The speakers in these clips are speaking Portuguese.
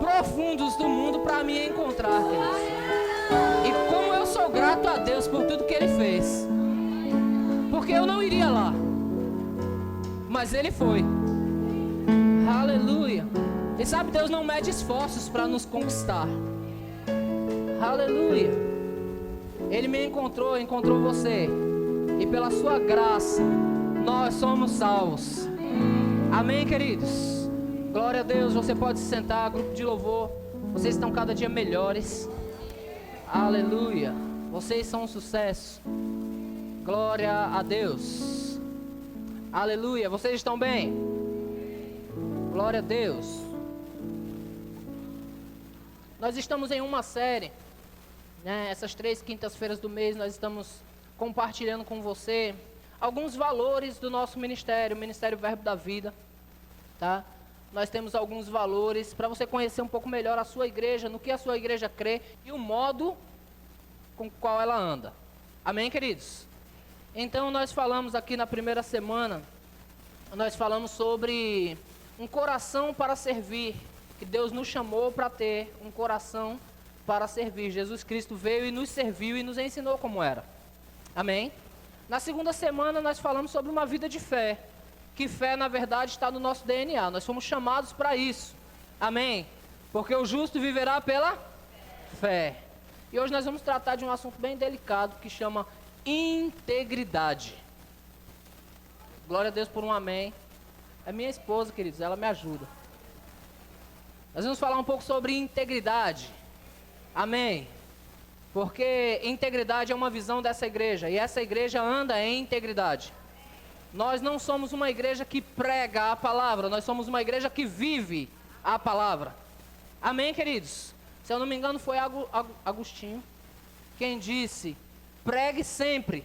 profundos do mundo para me encontrar, queridos. E como eu sou grato a Deus por tudo que Ele fez. Porque eu não iria lá, mas Ele foi. Aleluia. E sabe, Deus não mede esforços para nos conquistar. Aleluia. Ele me encontrou você. E pela sua graça, nós somos salvos. Amém, queridos? Glória a Deus, você pode se sentar, grupo de louvor. Vocês estão cada dia melhores. Aleluia. Vocês são um sucesso. Glória a Deus. Aleluia. Vocês estão bem? Glória a Deus. Nós estamos em uma série, né? Essas 3 quintas-feiras do mês nós estamos compartilhando com você alguns valores do nosso ministério, o Ministério Verbo da Vida, tá? Nós temos alguns valores para você conhecer um pouco melhor a sua igreja, no que a sua igreja crê e o modo com o qual ela anda. Amém, queridos? Então nós falamos aqui na primeira semana, nós falamos sobre um coração para servir, que Deus nos chamou para ter um coração para servir. Jesus Cristo veio e nos serviu e nos ensinou como era. Amém? Na segunda semana nós falamos sobre uma vida de fé, que fé na verdade está no nosso DNA, nós fomos chamados para isso. Amém? Porque o justo viverá pela fé. E hoje nós vamos tratar de um assunto bem delicado que chama integridade. Glória a Deus por um amém. É minha esposa, queridos, ela me ajuda. Nós vamos falar um pouco sobre integridade. Amém? Porque integridade é uma visão dessa igreja, e essa igreja anda em integridade. Nós não somos uma igreja que prega a palavra, nós somos uma igreja que vive a palavra. Amém, queridos? Se eu não me engano foi Agostinho quem disse: pregue sempre,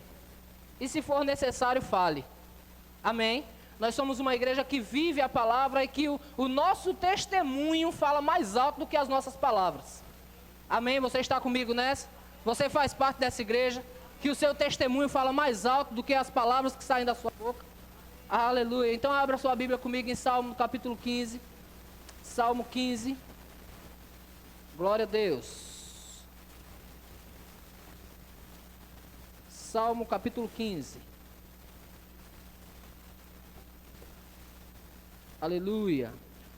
e se for necessário fale. Amém? Nós somos uma igreja que vive a palavra e que o nosso testemunho fala mais alto do que as nossas palavras. Amém? Você está comigo nessa? Você faz parte dessa igreja que o seu testemunho fala mais alto do que as palavras que saem da sua boca. Aleluia. Então abra sua Bíblia comigo em Salmo capítulo 15. Salmo 15. Glória a Deus. Salmo capítulo 15. Aleluia.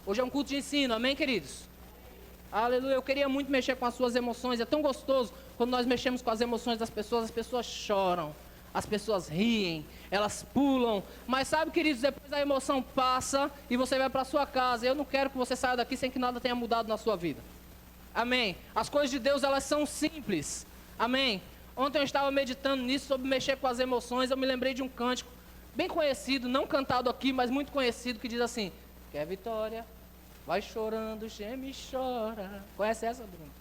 Hoje é um culto de ensino, amém, queridos? Aleluia. Eu queria muito mexer com as suas emoções. É tão gostoso quando nós mexemos com as emoções das pessoas. As pessoas choram, as pessoas riem, elas pulam. Mas sabe, queridos, depois a emoção passa e você vai para sua casa. Eu não quero que você saia daqui sem que nada tenha mudado na sua vida. Amém. As coisas de Deus, elas são simples. Amém. Ontem eu estava meditando nisso, sobre mexer com as emoções. Eu me lembrei de um cântico bem conhecido, não cantado aqui, mas muito conhecido, que diz assim: quer vitória, vai chorando, geme e chora. Conhece essa, Bruno?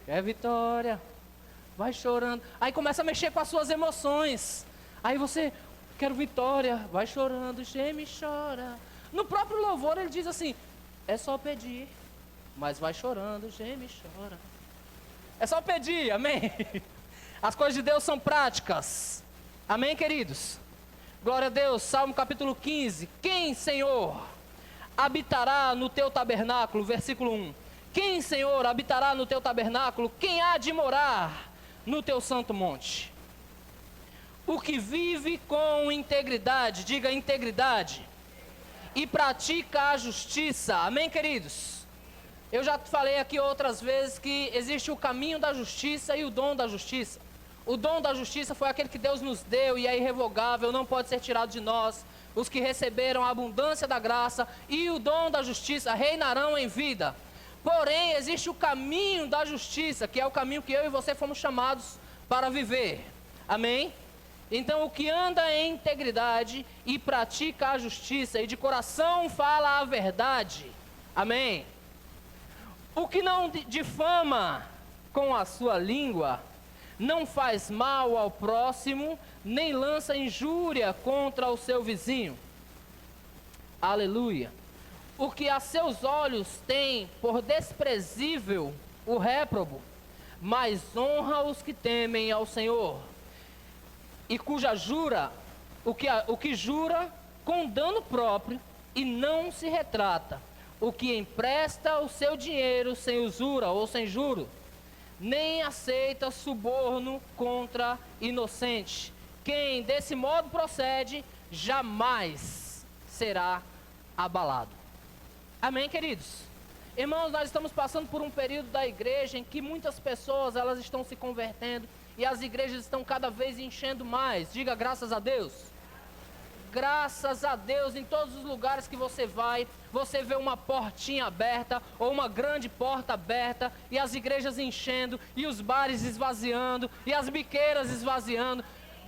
Quer vitória, vai chorando. Aí começa a mexer com as suas emoções. Aí você, quero vitória, vai chorando, geme e chora. No próprio louvor ele diz assim: é só pedir, mas vai chorando, geme e chora. É só pedir, amém? As coisas de Deus são práticas. Amém, queridos? Glória a Deus. Salmo capítulo 15. Quem, Senhor, habitará no teu tabernáculo? Versículo 1. Quem, Senhor, habitará no teu tabernáculo? Quem há de morar no teu santo monte? O que vive com integridade, diga integridade, e pratica a justiça. Amém, queridos? Eu já falei aqui outras vezes que existe o caminho da justiça e o dom da justiça. O dom da justiça foi aquele que Deus nos deu e é irrevogável, não pode ser tirado de nós. Os que receberam a abundância da graça e o dom da justiça reinarão em vida. Porém, existe o caminho da justiça, que é o caminho que eu e você fomos chamados para viver. Amém? Então, o que anda em integridade e pratica a justiça e de coração fala a verdade. Amém? O que não difama com a sua língua, não faz mal ao próximo, nem lança injúria contra o seu vizinho. Aleluia. O que a seus olhos tem por desprezível o réprobo, mas honra os que temem ao Senhor. E cuja jura, o que jura com dano próprio e não se retrata. o que empresta o seu dinheiro sem usura ou sem juro, nem aceita suborno contra inocente. Quem desse modo procede, jamais será abalado. Amém, queridos? Irmãos, nós estamos passando por um período da igreja em que muitas pessoas elas estão se convertendo e as igrejas estão cada vez enchendo mais. Diga graças a Deus. Graças a Deus, em todos os lugares que você vai, você vê uma portinha aberta ou uma grande porta aberta e as igrejas enchendo e os bares esvaziando e as biqueiras esvaziando.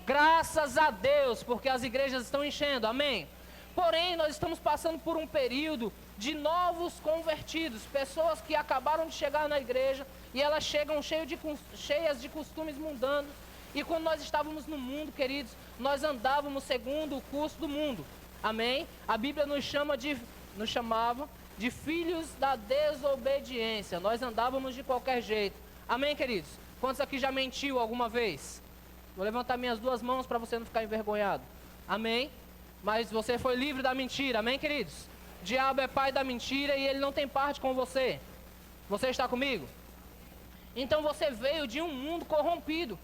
Graças a Deus, porque as igrejas estão enchendo, amém? Porém, nós estamos passando por um período de novos convertidos, pessoas que acabaram de chegar na igreja e elas chegam cheias de costumes mundanos. E quando nós estávamos no mundo, queridos, nós andávamos segundo o curso do mundo, amém? A Bíblia nos chamava de filhos da desobediência, nós andávamos de qualquer jeito, amém, queridos? Quantos aqui já mentiu alguma vez? Vou levantar minhas duas mãos para você não ficar envergonhado, amém? Mas você foi livre da mentira, amém, queridos? O diabo é pai da mentira e ele não tem parte com você. Você está comigo? Então você veio de um mundo corrompido.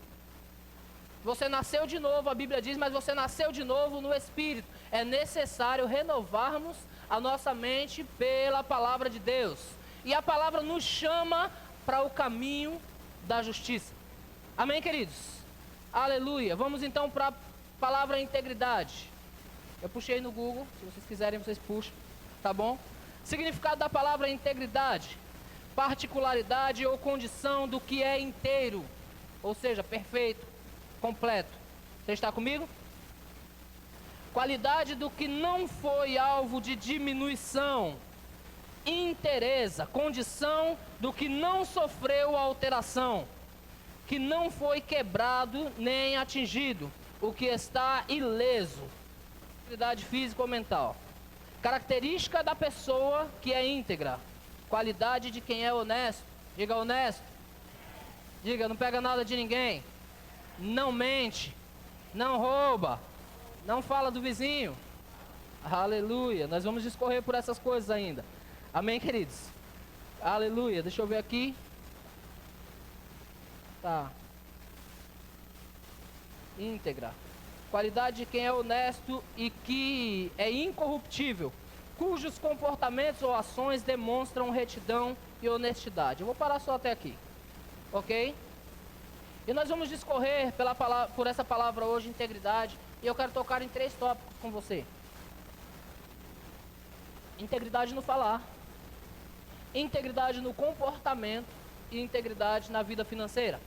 Você nasceu de novo, a Bíblia diz, mas você nasceu de novo no Espírito. É necessário renovarmos a nossa mente pela palavra de Deus. E a palavra nos chama para o caminho da justiça. Amém, queridos? Aleluia. Vamos então para a palavra integridade. Eu puxei no Google, se vocês quiserem vocês puxam, tá bom? Significado da palavra integridade: particularidade ou condição do que é inteiro, ou seja, perfeito, completo. Você está comigo? Qualidade do que não foi alvo de diminuição, inteireza, condição do que não sofreu alteração, que não foi quebrado nem atingido, o que está ileso. Integridade física ou mental. Característica da pessoa que é íntegra. Qualidade de quem é honesto. Diga honesto. Diga, não pega nada de ninguém. Não mente. Não rouba. Não fala do vizinho. Aleluia. Nós vamos discorrer por essas coisas ainda. Amém, queridos? Aleluia. Deixa eu ver aqui. Tá. Íntegra. Qualidade de quem é honesto e que é incorruptível, cujos comportamentos ou ações demonstram retidão e honestidade. Eu vou parar só até aqui, ok? E nós vamos discorrer por essa palavra hoje, integridade, e eu quero tocar em 3 tópicos com você. Integridade no falar, integridade no comportamento e integridade na vida financeira.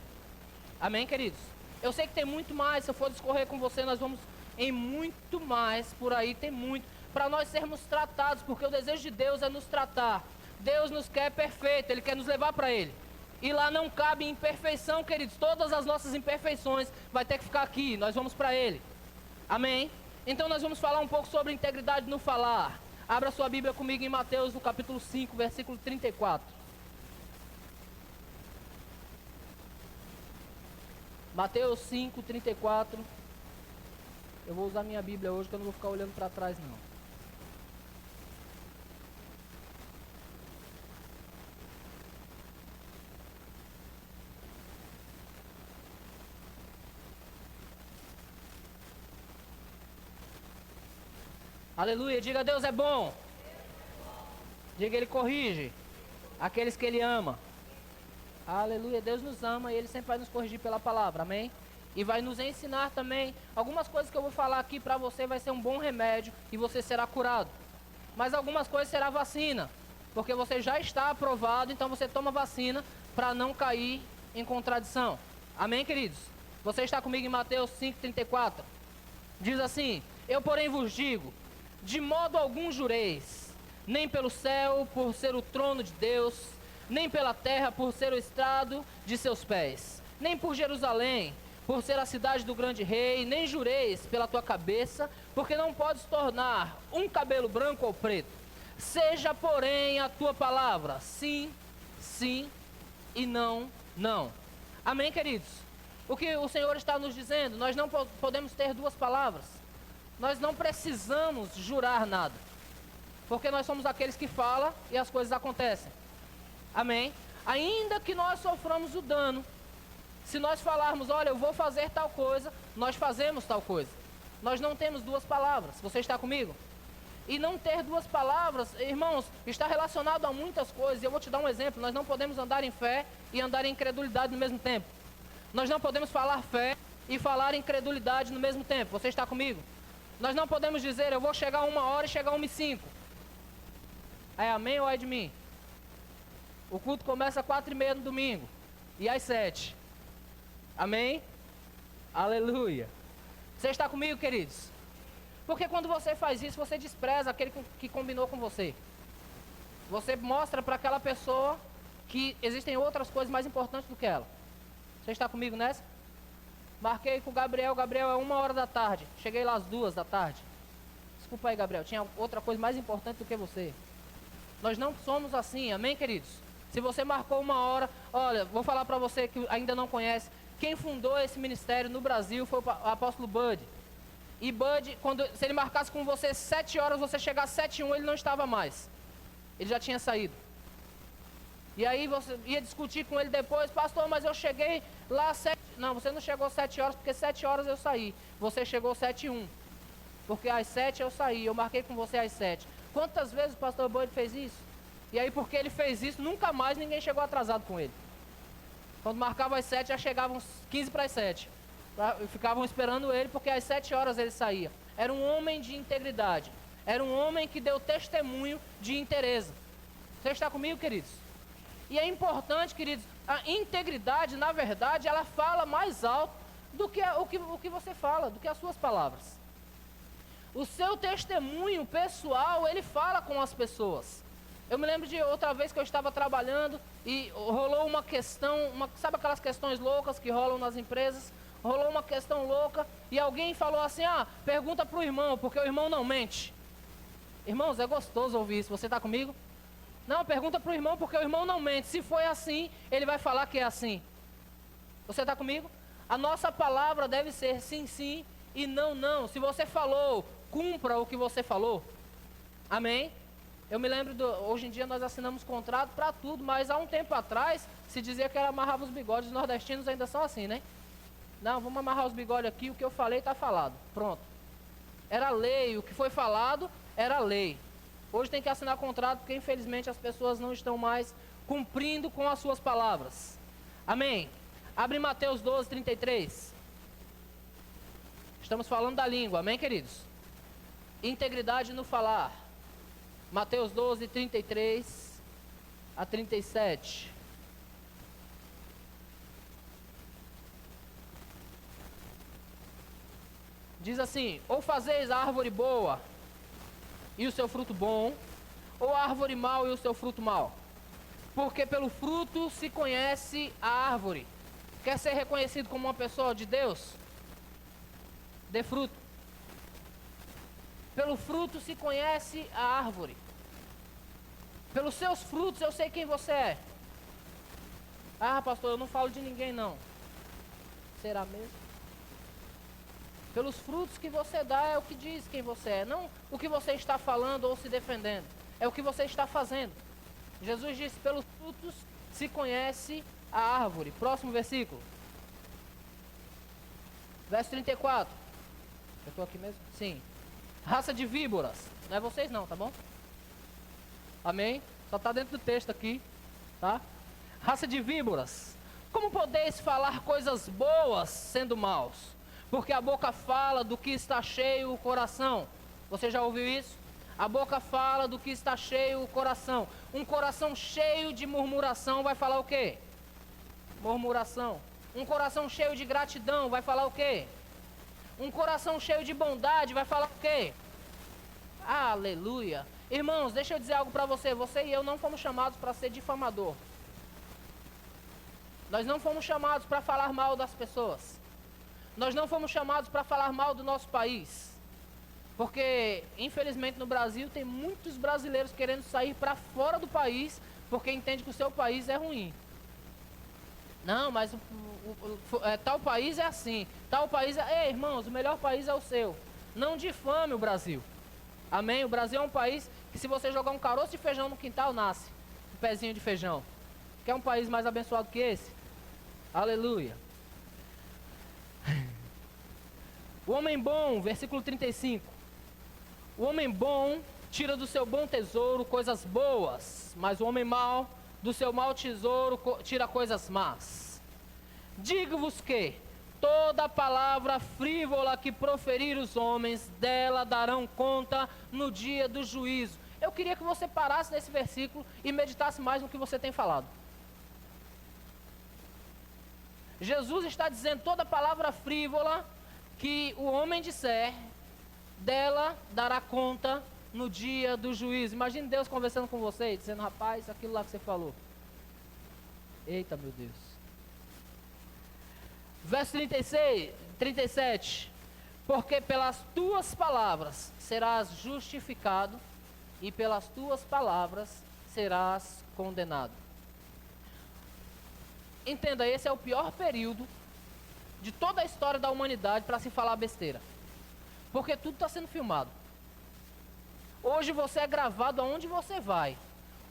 Amém, queridos? Eu sei que tem muito mais, se eu for discorrer com você, nós vamos em muito mais, por aí tem muito, para nós sermos tratados, porque o desejo de Deus é nos tratar. Deus nos quer perfeito, Ele quer nos levar para Ele. E lá não cabe imperfeição, queridos, todas as nossas imperfeições vai ter que ficar aqui, nós vamos para Ele. Amém? Então nós vamos falar um pouco sobre integridade no falar. Abra sua Bíblia comigo em Mateus, no capítulo 5, versículo 34. Mateus 5, 34. Eu vou usar minha Bíblia hoje, que eu não vou ficar olhando para trás, não. Aleluia, diga Deus é bom. Diga Ele corrige aqueles que Ele ama. Aleluia, Deus nos ama e Ele sempre vai nos corrigir pela palavra, amém? E vai nos ensinar também, algumas coisas que eu vou falar aqui para você vai ser um bom remédio e você será curado. Mas algumas coisas será vacina, porque você já está aprovado, então você toma vacina para não cair em contradição. Amém, queridos? Você está comigo em Mateus 5,34? Diz assim: eu porém vos digo, de modo algum jureis, nem pelo céu por ser o trono de Deus, nem pela terra por ser o estrado de seus pés, nem por Jerusalém, por ser a cidade do grande rei, nem jureis pela tua cabeça, porque não podes tornar um cabelo branco ou preto. Seja, porém, a tua palavra sim, sim e não, não. Amém, queridos? O que o Senhor está nos dizendo, nós não podemos ter duas palavras. Nós não precisamos jurar nada. Porque nós somos aqueles que falam e as coisas acontecem. Amém? Ainda que nós soframos o dano, se nós falarmos, olha, eu vou fazer tal coisa, nós fazemos tal coisa. Nós não temos duas palavras. Você está comigo? E não ter duas palavras, irmãos, está relacionado a muitas coisas. Eu vou te dar um exemplo. Nós não podemos andar em fé e andar em incredulidade no mesmo tempo. Nós não podemos falar fé e falar incredulidade no mesmo tempo. Você está comigo? Nós não podemos dizer, eu vou chegar a 1h e chegar a 1h05. É amém ou é de mim? O culto começa às 4h30 no domingo e às 7. Amém? Aleluia. Você está comigo, queridos? Porque quando você faz isso, você despreza aquele que combinou com você. Você mostra para aquela pessoa que existem outras coisas mais importantes do que ela. Você está comigo nessa? Marquei com o Gabriel é 1h da tarde. Cheguei lá às 2h da tarde. Desculpa aí, Gabriel, tinha outra coisa mais importante do que você. Nós não somos assim, amém, queridos? Se você marcou 1h, olha, vou falar para você que ainda não conhece. Quem fundou esse ministério no Brasil foi o apóstolo Bud. E Bud, se ele marcasse com você 7h, você chegar às 7h01, ele não estava mais. Ele já tinha saído. E aí você ia discutir com ele depois, pastor, mas eu cheguei lá às 7h. Não, você não chegou às 7h, porque 7h eu saí. Você chegou às 7h01. Porque às 7h eu saí, eu marquei com você às 7h. Quantas vezes o pastor Bud fez isso? E aí porque ele fez isso, nunca mais ninguém chegou atrasado com ele. Quando marcava às 7h, já chegavam 15 para as 7h. Ficavam esperando ele, porque às 7h ele saía. Era um homem de integridade. Era um homem que deu testemunho de inteireza. Você está comigo, queridos? E é importante, queridos, a integridade, na verdade, ela fala mais alto do que o que você fala, do que as suas palavras. O seu testemunho pessoal, ele fala com as pessoas. Eu me lembro de outra vez que eu estava trabalhando e rolou uma questão, sabe aquelas questões loucas que rolam nas empresas? Rolou uma questão louca e alguém falou assim, pergunta para o irmão, porque o irmão não mente. Irmãos, é gostoso ouvir isso, você está comigo? Não, pergunta para o irmão, porque o irmão não mente. Se foi assim, ele vai falar que é assim. Você está comigo? A nossa palavra deve ser sim, sim e não, não. Se você falou, cumpra o que você falou. Amém? Eu me lembro, hoje em dia nós assinamos contrato para tudo, mas há um tempo atrás se dizia que era amarrava os bigodes. Os nordestinos ainda são assim, né? Não, vamos amarrar os bigodes aqui, o que eu falei está falado. Pronto. Era lei, o que foi falado era lei. Hoje tem que assinar contrato porque infelizmente as pessoas não estão mais cumprindo com as suas palavras. Amém? Abre Mateus 12:33. Estamos falando da língua, amém, queridos? Integridade no falar. Mateus 12:33 a 37. Diz assim: ou fazeis a árvore boa e o seu fruto bom, ou a árvore mau e o seu fruto mau. Porque pelo fruto se conhece a árvore. Quer ser reconhecido como uma pessoa de Deus? Dê fruto. Pelo fruto se conhece a árvore. Pelos seus frutos eu sei quem você é. Ah, pastor, eu não falo de ninguém não. Será mesmo? Pelos frutos que você dá é o que diz quem você é. Não o que você está falando ou se defendendo. É o que você está fazendo. Jesus disse, pelos frutos se conhece a árvore. Próximo versículo. Verso 34. Eu estou aqui mesmo? Sim. Raça de víboras. Não é vocês não, tá bom? Amém? Só está dentro do texto aqui. Tá? Raça de víboras. Como podeis falar coisas boas sendo maus? Porque a boca fala do que está cheio o coração. Você já ouviu isso? A boca fala do que está cheio o coração. Um coração cheio de murmuração vai falar o quê? Murmuração. Um coração cheio de gratidão vai falar o quê? Um coração cheio de bondade vai falar o quê? Aleluia. Irmãos, deixa eu dizer algo para você. Você e eu não fomos chamados para ser difamador. Nós não fomos chamados para falar mal das pessoas. Nós não fomos chamados para falar mal do nosso país. Porque, infelizmente, no Brasil tem muitos brasileiros querendo sair para fora do país porque entende que o seu país é ruim. Não, mas tal país é assim. Tal país é... Ei, irmãos, o melhor país é o seu. Não difame o Brasil. Amém? O Brasil é um país que se você jogar um caroço de feijão no quintal, nasce um pezinho de feijão. Quer um país mais abençoado que esse? Aleluia. O homem bom, versículo 35. O homem bom tira do seu bom tesouro coisas boas, mas o homem mau, do seu mau tesouro, tira coisas más. Digo-vos que toda palavra frívola que proferir os homens, dela darão conta no dia do juízo. Eu queria que você parasse nesse versículo e meditasse mais no que você tem falado. Jesus está dizendo: toda palavra frívola que o homem disser, dela dará conta no dia do juízo. Imagine Deus conversando com você, dizendo: rapaz, aquilo lá que você falou. Eita, meu Deus. Verso 37. Porque pelas tuas palavras serás justificado, e pelas tuas palavras serás condenado. Entenda, esse é o pior período de toda a história da humanidade para se falar besteira. Porque tudo está sendo filmado. Hoje você é gravado aonde você vai.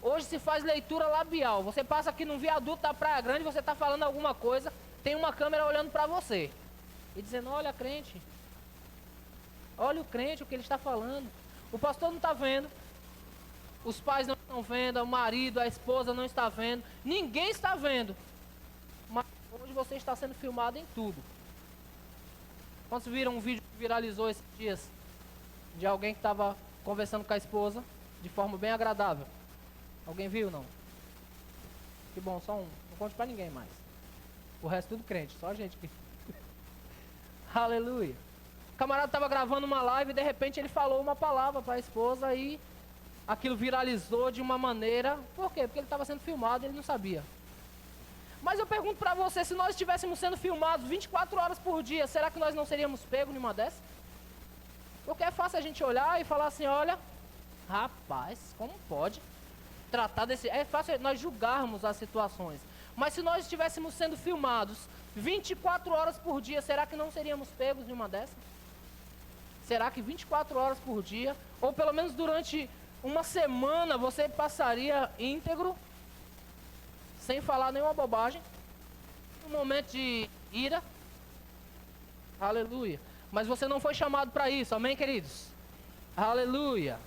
Hoje se faz leitura labial. Você passa aqui num viaduto da Praia Grande, você está falando alguma coisa, tem uma câmera olhando para você. E dizendo: olha, crente. Olha o crente, o que ele está falando. O pastor não está vendo. Os pais não estão vendo, o marido, a esposa não está vendo. Ninguém está vendo. Mas hoje você está sendo filmado em tudo. Quantos viram um vídeo que viralizou esses dias? De alguém que estava conversando com a esposa de forma bem agradável. Alguém viu, não? Que bom, só um. Não conte para ninguém mais. O resto tudo crente, só a gente que... Aleluia. O camarada estava gravando uma live e de repente ele falou uma palavra para a esposa e aquilo viralizou de uma maneira... Por quê? Porque ele estava sendo filmado e ele não sabia. Mas eu pergunto para você, se nós estivéssemos sendo filmados 24 horas por dia, será que nós não seríamos pegos numa dessa? Porque é fácil a gente olhar e falar assim: olha, rapaz, como pode tratar desse... É fácil nós julgarmos as situações. Mas se nós estivéssemos sendo filmados 24 horas por dia, será que não seríamos pegos numa dessa? Será que 24 horas por dia, ou pelo menos durante uma semana, você passaria íntegro, sem falar nenhuma bobagem, um momento de ira? Aleluia. Mas você não foi chamado para isso, amém, queridos? Aleluia.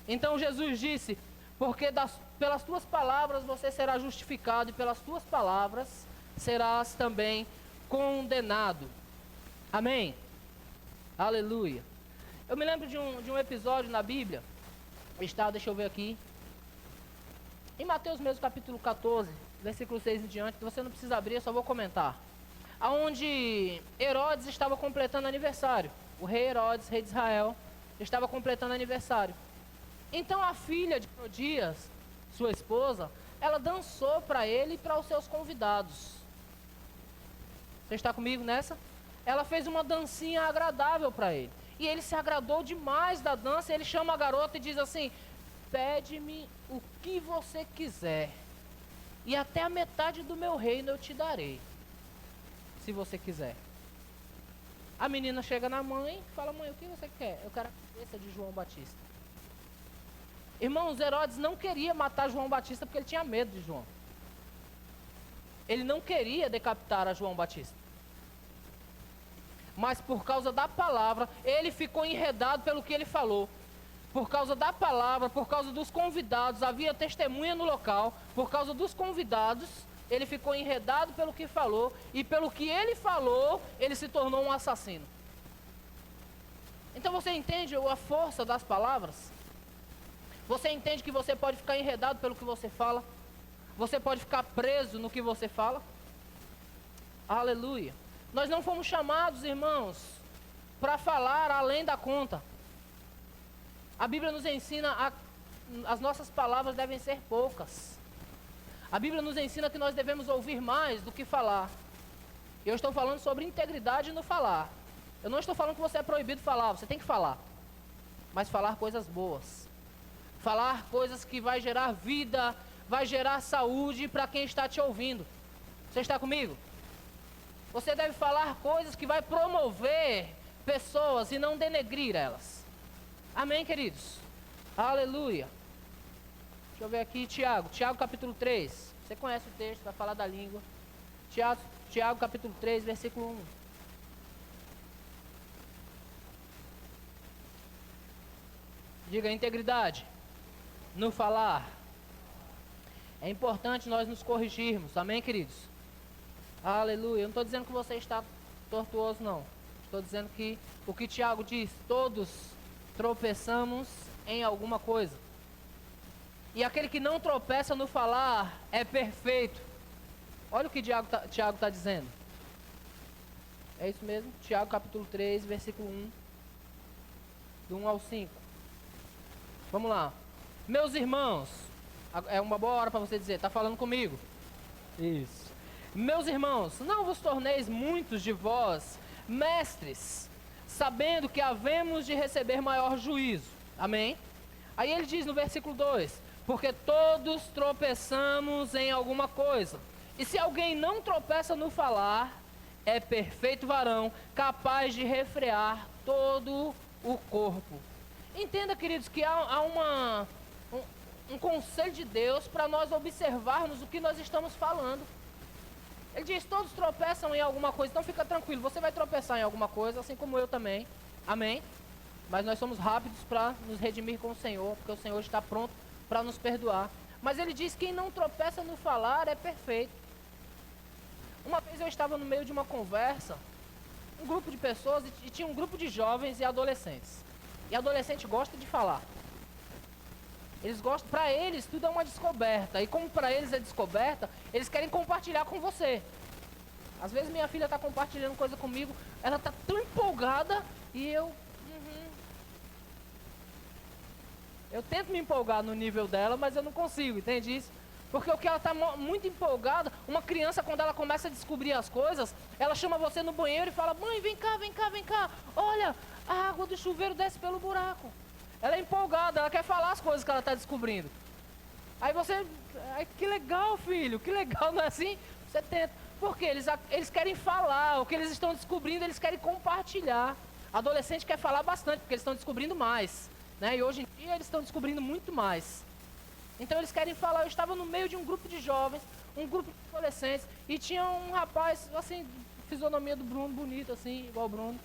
Então Jesus disse: porque pelas tuas palavras você será justificado, e pelas tuas palavras serás também condenado. Amém? Aleluia. Eu me lembro de um episódio na Bíblia, deixa eu ver aqui, em Mateus mesmo, capítulo 14, versículo 6 em diante, que você não precisa abrir, eu só vou comentar. Aonde Herodes estava completando aniversário. O rei Herodes, rei de Israel, estava completando aniversário. Então a filha de Herodias, sua esposa, ela dançou para ele e para os seus convidados. Você está comigo nessa? Ela fez uma dancinha agradável para ele. E ele se agradou demais da dança. Ele chama a garota e diz assim: pede-me o que você quiser, e até a metade do meu reino eu te darei, se você quiser. A menina chega na mãe e fala: mãe, o que você quer? Eu quero a cabeça de João Batista. Irmãos, Herodes não queria matar João Batista porque ele tinha medo de João. Ele não queria decapitar a João Batista. Mas por causa da palavra, ele ficou enredado pelo que ele falou. Por causa da palavra, por causa dos convidados, havia testemunha no local. Por causa dos convidados, ele ficou enredado pelo que falou. E pelo que ele falou, ele se tornou um assassino. Então você entende a força das palavras? Você entende que você pode ficar enredado pelo que você fala? Você pode ficar preso no que você fala? Aleluia. Nós não fomos chamados, irmãos, para falar além da conta. A Bíblia nos ensina as nossas palavras devem ser poucas. A Bíblia nos ensina que nós devemos ouvir mais do que falar. Eu estou falando sobre integridade no falar. Eu não estou falando que você é proibido falar, você tem que falar. Mas falar coisas boas. Falar coisas que vai gerar vida, vai gerar saúde para quem está te ouvindo. Você está comigo? Você deve falar coisas que vai promover pessoas e não denegrir elas. Amém, queridos? Aleluia. Deixa eu ver aqui, Tiago capítulo 3. Você conhece o texto, vai falar da língua. Tiago capítulo 3, versículo 1. Diga integridade no falar. É importante nós nos corrigirmos, amém, queridos? Aleluia. Eu não estou dizendo que você está tortuoso, não. Estou dizendo que o que Tiago diz, todos tropeçamos em alguma coisa. E aquele que não tropeça no falar é perfeito. Olha o que Tiago está dizendo. É isso mesmo? Tiago capítulo 3, versículo 1. Do 1 ao 5. Vamos lá. Meus irmãos, é uma boa hora para você dizer, está falando comigo? Isso. Meus irmãos, não vos torneis muitos de vós mestres, sabendo que havemos de receber maior juízo. Amém? Aí ele diz no versículo 2, porque todos tropeçamos em alguma coisa. E se alguém não tropeça no falar, é perfeito varão, capaz de refrear todo o corpo. Entenda, queridos, que há um conselho de Deus para nós observarmos o que nós estamos falando. Ele diz, todos tropeçam em alguma coisa, então fica tranquilo, você vai tropeçar em alguma coisa, assim como eu também, amém? Mas nós somos rápidos para nos redimir com o Senhor, porque o Senhor está pronto para nos perdoar. Mas ele diz, quem não tropeça no falar é perfeito. Uma vez eu estava no meio de uma conversa, um grupo de pessoas, e tinha um grupo de jovens e adolescentes. E adolescente gosta de falar. Eles gostam, para eles tudo é uma descoberta. E como para eles é descoberta, eles querem compartilhar com você. Às vezes minha filha está compartilhando coisa comigo, ela está tão empolgada e eu tento me empolgar no nível dela, mas eu não consigo, entende isso? Porque o que ela está muito empolgada, uma criança quando ela começa a descobrir as coisas, ela chama você no banheiro e fala, mãe, vem cá, vem cá, vem cá, olha, a água do chuveiro desce pelo buraco. Ela é empolgada, ela quer falar as coisas que ela está descobrindo. Aí você, que legal, filho, que legal, não é assim? Você tenta. Porque eles querem falar, o que eles estão descobrindo, eles querem compartilhar. Adolescente quer falar bastante, porque eles estão descobrindo mais. Né? E hoje em dia eles estão descobrindo muito mais. Então eles querem falar. Eu estava no meio de um grupo de jovens, um grupo de adolescentes, e tinha um rapaz, assim, fisionomia do Bruno, bonito, assim, igual o Bruno.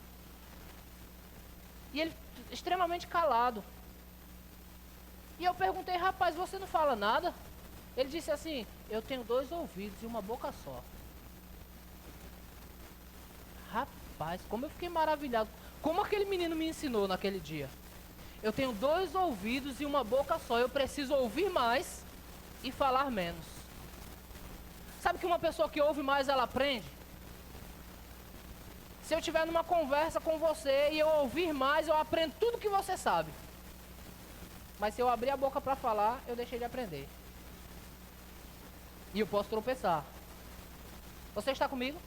E ele extremamente calado. E eu perguntei, rapaz, você não fala nada? Ele disse assim, eu tenho 2 ouvidos e uma boca só. Rapaz, como eu fiquei maravilhado. Como aquele menino me ensinou naquele dia. Eu tenho 2 ouvidos e uma boca só. Eu preciso ouvir mais e falar menos. Sabe que uma pessoa que ouve mais, ela aprende? Se eu estiver numa conversa com você e eu ouvir mais, eu aprendo tudo que você sabe. Mas se eu abrir a boca para falar, eu deixei de aprender. E eu posso tropeçar. Você está comigo?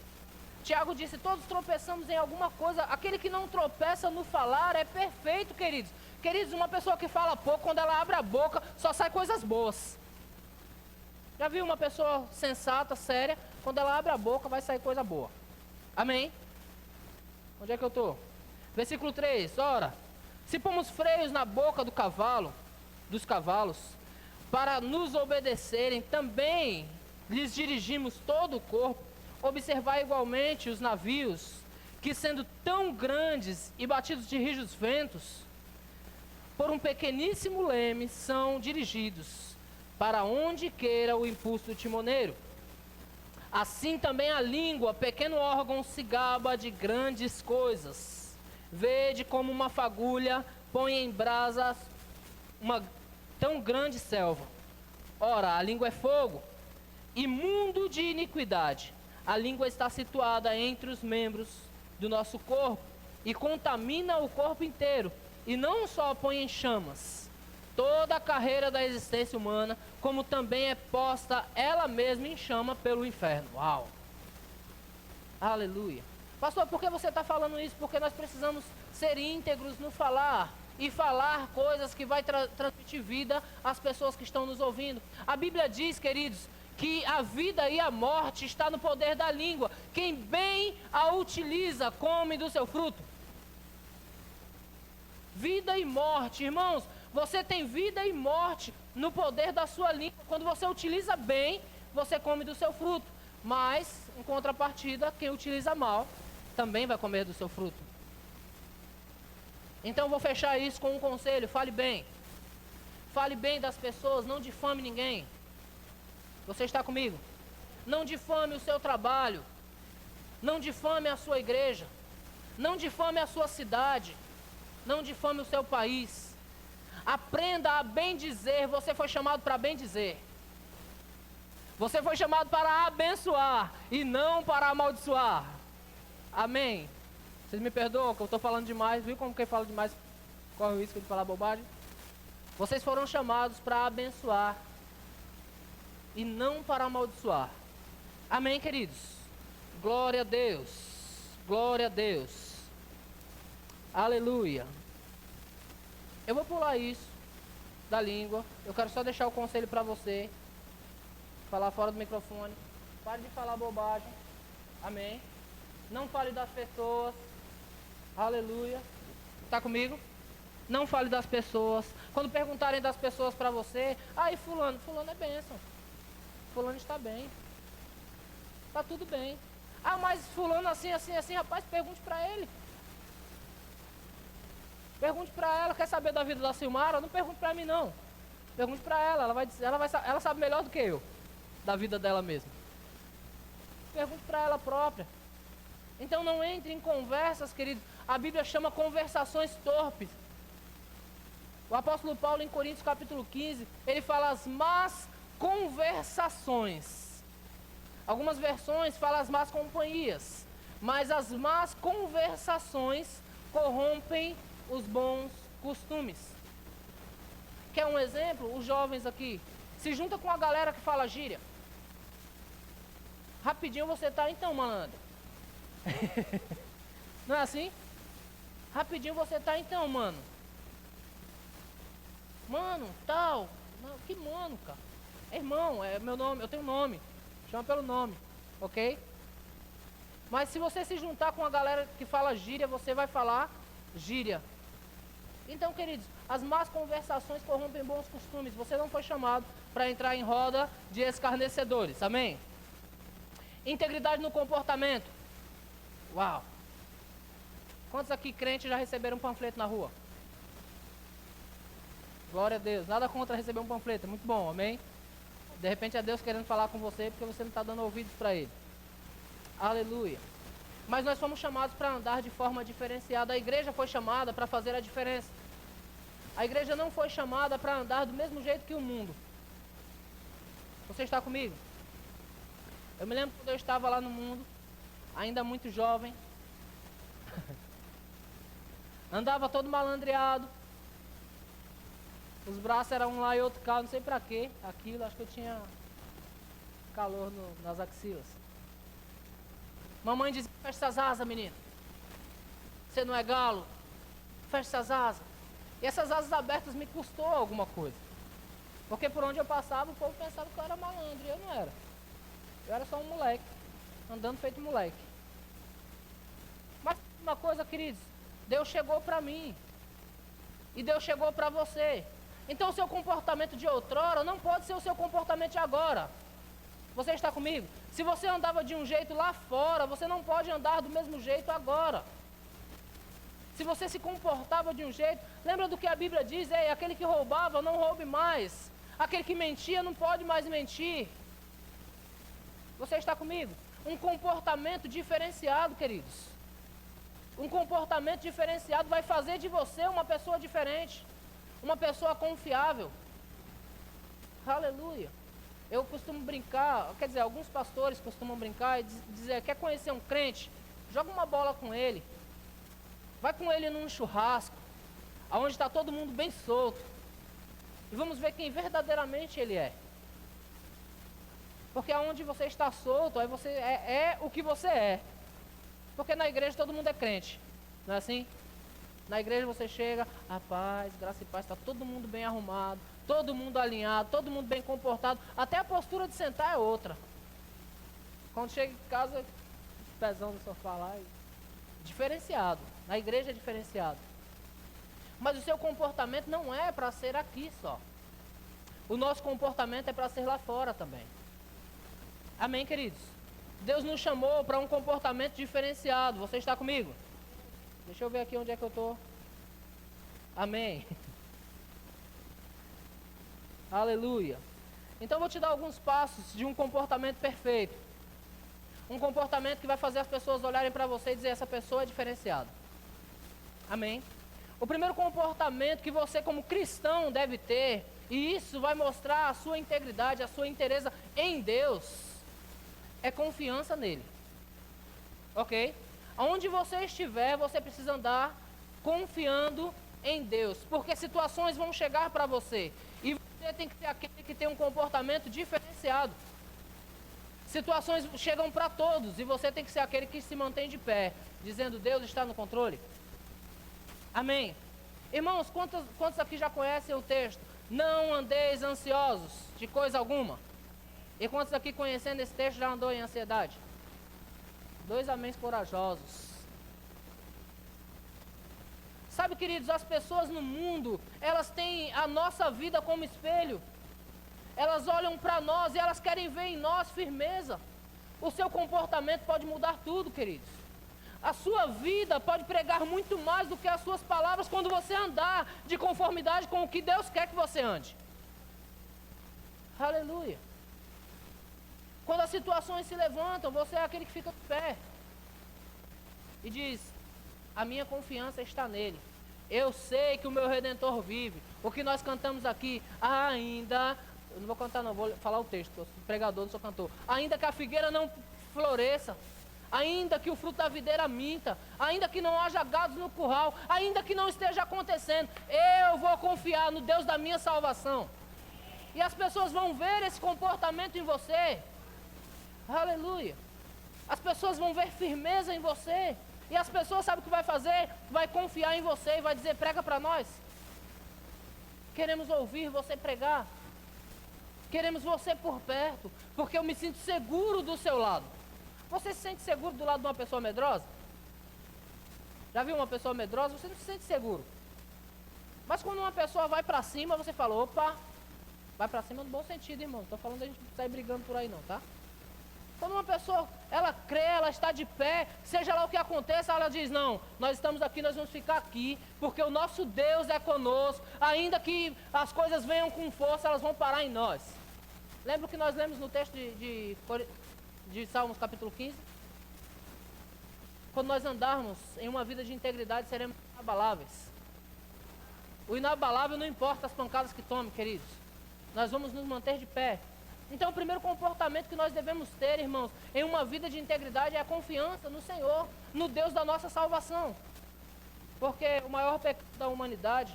Tiago disse, todos tropeçamos em alguma coisa. Aquele que não tropeça no falar é perfeito, queridos. Queridos, uma pessoa que fala pouco, quando ela abre a boca, só sai coisas boas. Já viu uma pessoa sensata, séria, quando ela abre a boca, vai sair coisa boa. Amém? Onde é que eu estou? Versículo 3, ora, se pomos freios na boca dos cavalos, para nos obedecerem, também lhes dirigimos todo o corpo. Observar igualmente os navios, que sendo tão grandes e batidos de rijos ventos, por um pequeníssimo leme são dirigidos, para onde queira o impulso do timoneiro. Assim também a língua, pequeno órgão, se gaba de grandes coisas. Vede como uma fagulha põe em brasas uma tão grande selva. Ora, a língua é fogo, imundo de iniquidade. A língua está situada entre os membros do nosso corpo e contamina o corpo inteiro. E não só põe em chamas toda a carreira da existência humana, como também é posta ela mesma em chama pelo inferno. Uau! Aleluia! Pastor, por que você está falando isso? Porque nós precisamos ser íntegros no falar. E falar coisas que vai transmitir vida às pessoas que estão nos ouvindo. A Bíblia diz, queridos, que a vida e a morte está no poder da língua. Quem bem a utiliza, come do seu fruto. Vida e morte, irmãos, Você tem vida e morte no poder da sua língua. Quando você utiliza bem, você come do seu fruto. Mas, em contrapartida, quem utiliza mal também vai comer do seu fruto. Então, eu vou fechar isso com um conselho: fale bem. Fale bem das pessoas, não difame ninguém. Você está comigo? Não difame o seu trabalho. Não difame a sua igreja. Não difame a sua cidade. Não difame o seu país. Aprenda a bem dizer. Você foi chamado para bem dizer. Você foi chamado para abençoar e não para amaldiçoar. Amém? Vocês me perdoam que eu estou falando demais. Viu como quem fala demais corre o risco de falar bobagem? Vocês foram chamados para abençoar e não para amaldiçoar. Amém, queridos? Glória a Deus. Glória a Deus. Aleluia. Eu vou pular isso da língua. Eu quero só deixar o conselho para você. Falar fora do microfone. Pare de falar bobagem. Amém. Não fale das pessoas. Aleluia. Está comigo? Não fale das pessoas. Quando perguntarem das pessoas para você, e fulano? Fulano é bênção. Fulano está bem. Está tudo bem. Mas fulano assim, rapaz, pergunte para ele. Pergunte para ela. Quer saber da vida da Silmara? Não pergunte para mim, não. Pergunte para ela. Ela sabe melhor do que eu da vida dela mesma. Pergunte para ela própria. Então não entre em conversas, queridos. A Bíblia chama conversações torpes. O apóstolo Paulo, em Coríntios capítulo 15, ele fala as más conversações. Algumas versões falam as más companhias. Mas as más conversações corrompem os bons costumes. Quer um exemplo? Os jovens aqui se junta com a galera que fala gíria. Rapidinho você tá, então, malandro. Não é assim? Rapidinho você tá, então, mano. Mano, tal. Não, que mano, cara? É irmão, é meu nome, eu tenho nome. Chama pelo nome, ok? Mas se você se juntar com a galera que fala gíria, você vai falar gíria. Então, queridos, as más conversações corrompem bons costumes. Você não foi chamado para entrar em roda de escarnecedores, amém? Integridade no comportamento. Uau! Quantos aqui crentes já receberam um panfleto na rua? Glória a Deus. Nada contra receber um panfleto, é muito bom, amém? De repente é Deus querendo falar com você porque você não está dando ouvidos para Ele. Aleluia. Mas nós fomos chamados para andar de forma diferenciada. A igreja foi chamada para fazer a diferença. A igreja não foi chamada para andar do mesmo jeito que o mundo. Você está comigo? Eu me lembro quando eu estava lá no mundo, ainda muito jovem. Andava todo malandreado. Os braços eram um lá e outro cá, não sei pra quê. Aquilo, acho que eu tinha calor nas axilas. Mamãe dizia: fecha essas asas, menino. Você não é galo? Fecha essas asas. E essas asas abertas me custou alguma coisa. Porque por onde eu passava, o povo pensava que eu era malandro. E eu não era. Eu era só um moleque. Andando feito moleque. Mas uma coisa, queridos. Deus chegou pra mim. E Deus chegou pra você. Então o seu comportamento de outrora não pode ser o seu comportamento de agora. Você está comigo? Se você andava de um jeito lá fora, você não pode andar do mesmo jeito agora. Se você se comportava de um jeito, lembra do que a Bíblia diz? Ei, aquele que roubava, não roube mais. Aquele que mentia, não pode mais mentir. Você está comigo? Um comportamento diferenciado, queridos. Um comportamento diferenciado vai fazer de você uma pessoa diferente. Uma pessoa confiável. Aleluia. Eu costumo brincar, quer dizer, alguns pastores costumam brincar e dizer: quer conhecer um crente? Joga uma bola com ele. Vai com ele num churrasco, onde está todo mundo bem solto. E vamos ver quem verdadeiramente ele é. Porque aonde você está solto, aí você é o que você é. Porque na igreja todo mundo é crente. Não é assim? Na igreja você chega, a paz, graça e paz, está todo mundo bem arrumado, todo mundo alinhado, todo mundo bem comportado. Até a postura de sentar é outra. Quando chega em casa, pezão no sofá lá, diferenciado. Na igreja é diferenciado. Mas o seu comportamento não é para ser aqui só. O nosso comportamento é para ser lá fora também. Amém, queridos? Deus nos chamou para um comportamento diferenciado. Você está comigo? Deixa eu ver aqui onde é que eu estou. Amém. Aleluia. Então eu vou te dar alguns passos de um comportamento perfeito. Um comportamento que vai fazer as pessoas olharem para você e dizer, essa pessoa é diferenciada. Amém. O primeiro comportamento que você como cristão deve ter, e isso vai mostrar a sua integridade, a sua inteireza em Deus, é confiança nele. Ok? Aonde você estiver, você precisa andar confiando em Deus, porque situações vão chegar para você, e você tem que ser aquele que tem um comportamento diferenciado. Situações chegam para todos, e você tem que ser aquele que se mantém de pé, dizendo, Deus está no controle. Amém. Irmãos, quantos aqui já conhecem o texto? Não andeis ansiosos de coisa alguma. E quantos aqui conhecendo esse texto já andou em ansiedade? 2 améns corajosos. Sabe, queridos, as pessoas no mundo, elas têm a nossa vida como espelho. Elas olham para nós e elas querem ver em nós firmeza. O seu comportamento pode mudar tudo, queridos. A sua vida pode pregar muito mais do que as suas palavras quando você andar de conformidade com o que Deus quer que você ande. Aleluia. Quando as situações se levantam, você é aquele que fica de pé e diz, a minha confiança está nele. Eu sei que o meu Redentor vive. O que nós cantamos aqui, ainda... Eu não vou cantar não, vou falar o texto, eu sou pregador, não sou cantor. Ainda que a figueira não floresça, ainda que o fruto da videira minta, ainda que não haja gados no curral, ainda que não esteja acontecendo, eu vou confiar no Deus da minha salvação. E as pessoas vão ver esse comportamento em você. Aleluia. As pessoas vão ver firmeza em você. E as pessoas sabem o que vai fazer? Vai confiar em você e vai dizer, prega para nós. Queremos ouvir você pregar. Queremos você por perto, porque eu me sinto seguro do seu lado. Você se sente seguro do lado de uma pessoa medrosa? Já viu uma pessoa medrosa? Você não se sente seguro. Mas quando uma pessoa vai para cima, você fala, opa, vai para cima no bom sentido, irmão. Não estou falando de a gente sair brigando por aí não, tá? Quando uma pessoa, ela crê, ela está de pé, seja lá o que aconteça, ela diz, não, nós estamos aqui, nós vamos ficar aqui, porque o nosso Deus é conosco, ainda que as coisas venham com força, elas vão parar em nós. Lembra o que nós lemos no texto de Salmos capítulo 15? Quando nós andarmos em uma vida de integridade, seremos inabaláveis. O inabalável não importa as pancadas que tome, queridos. Nós vamos nos manter de pé. Então o primeiro comportamento que nós devemos ter, irmãos, em uma vida de integridade é a confiança no Senhor, no Deus da nossa salvação. Porque o maior pecado da humanidade,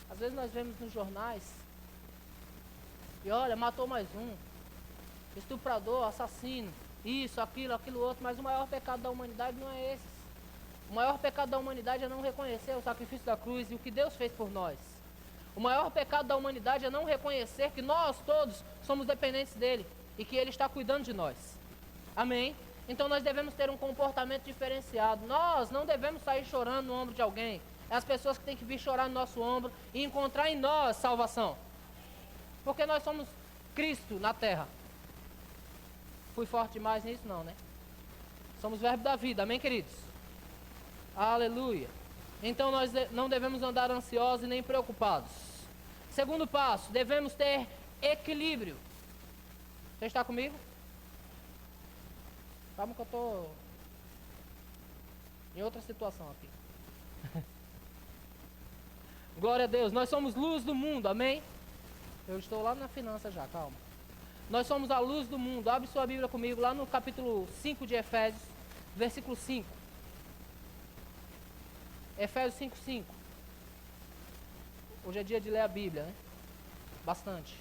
às vezes nós vemos nos jornais, e olha, matou mais um, estuprador, assassino, isso, aquilo outro, mas o maior pecado da humanidade não é esse. O maior pecado da humanidade é não reconhecer o sacrifício da cruz e o que Deus fez por nós. O maior pecado da humanidade é não reconhecer que nós todos somos dependentes dele e que ele está cuidando de nós. Amém? Então nós devemos ter um comportamento diferenciado. Nós não devemos sair chorando no ombro de alguém. É as pessoas que têm que vir chorar no nosso ombro e encontrar em nós salvação. Porque nós somos Cristo na terra. Fui forte demais nisso? Não, né? Somos verbo da vida, amém, queridos? Aleluia. Então nós não devemos andar ansiosos e nem preocupados. Segundo passo, devemos ter equilíbrio. Você está comigo? Calma que eu estou em outra situação aqui. Glória a Deus, nós somos luz do mundo, amém? Eu estou lá na finança já, calma. Nós somos a luz do mundo. Abre sua Bíblia comigo lá no capítulo 5 de Efésios, versículo 5. Efésios 5:5. Hoje é dia de ler a Bíblia, né? Bastante.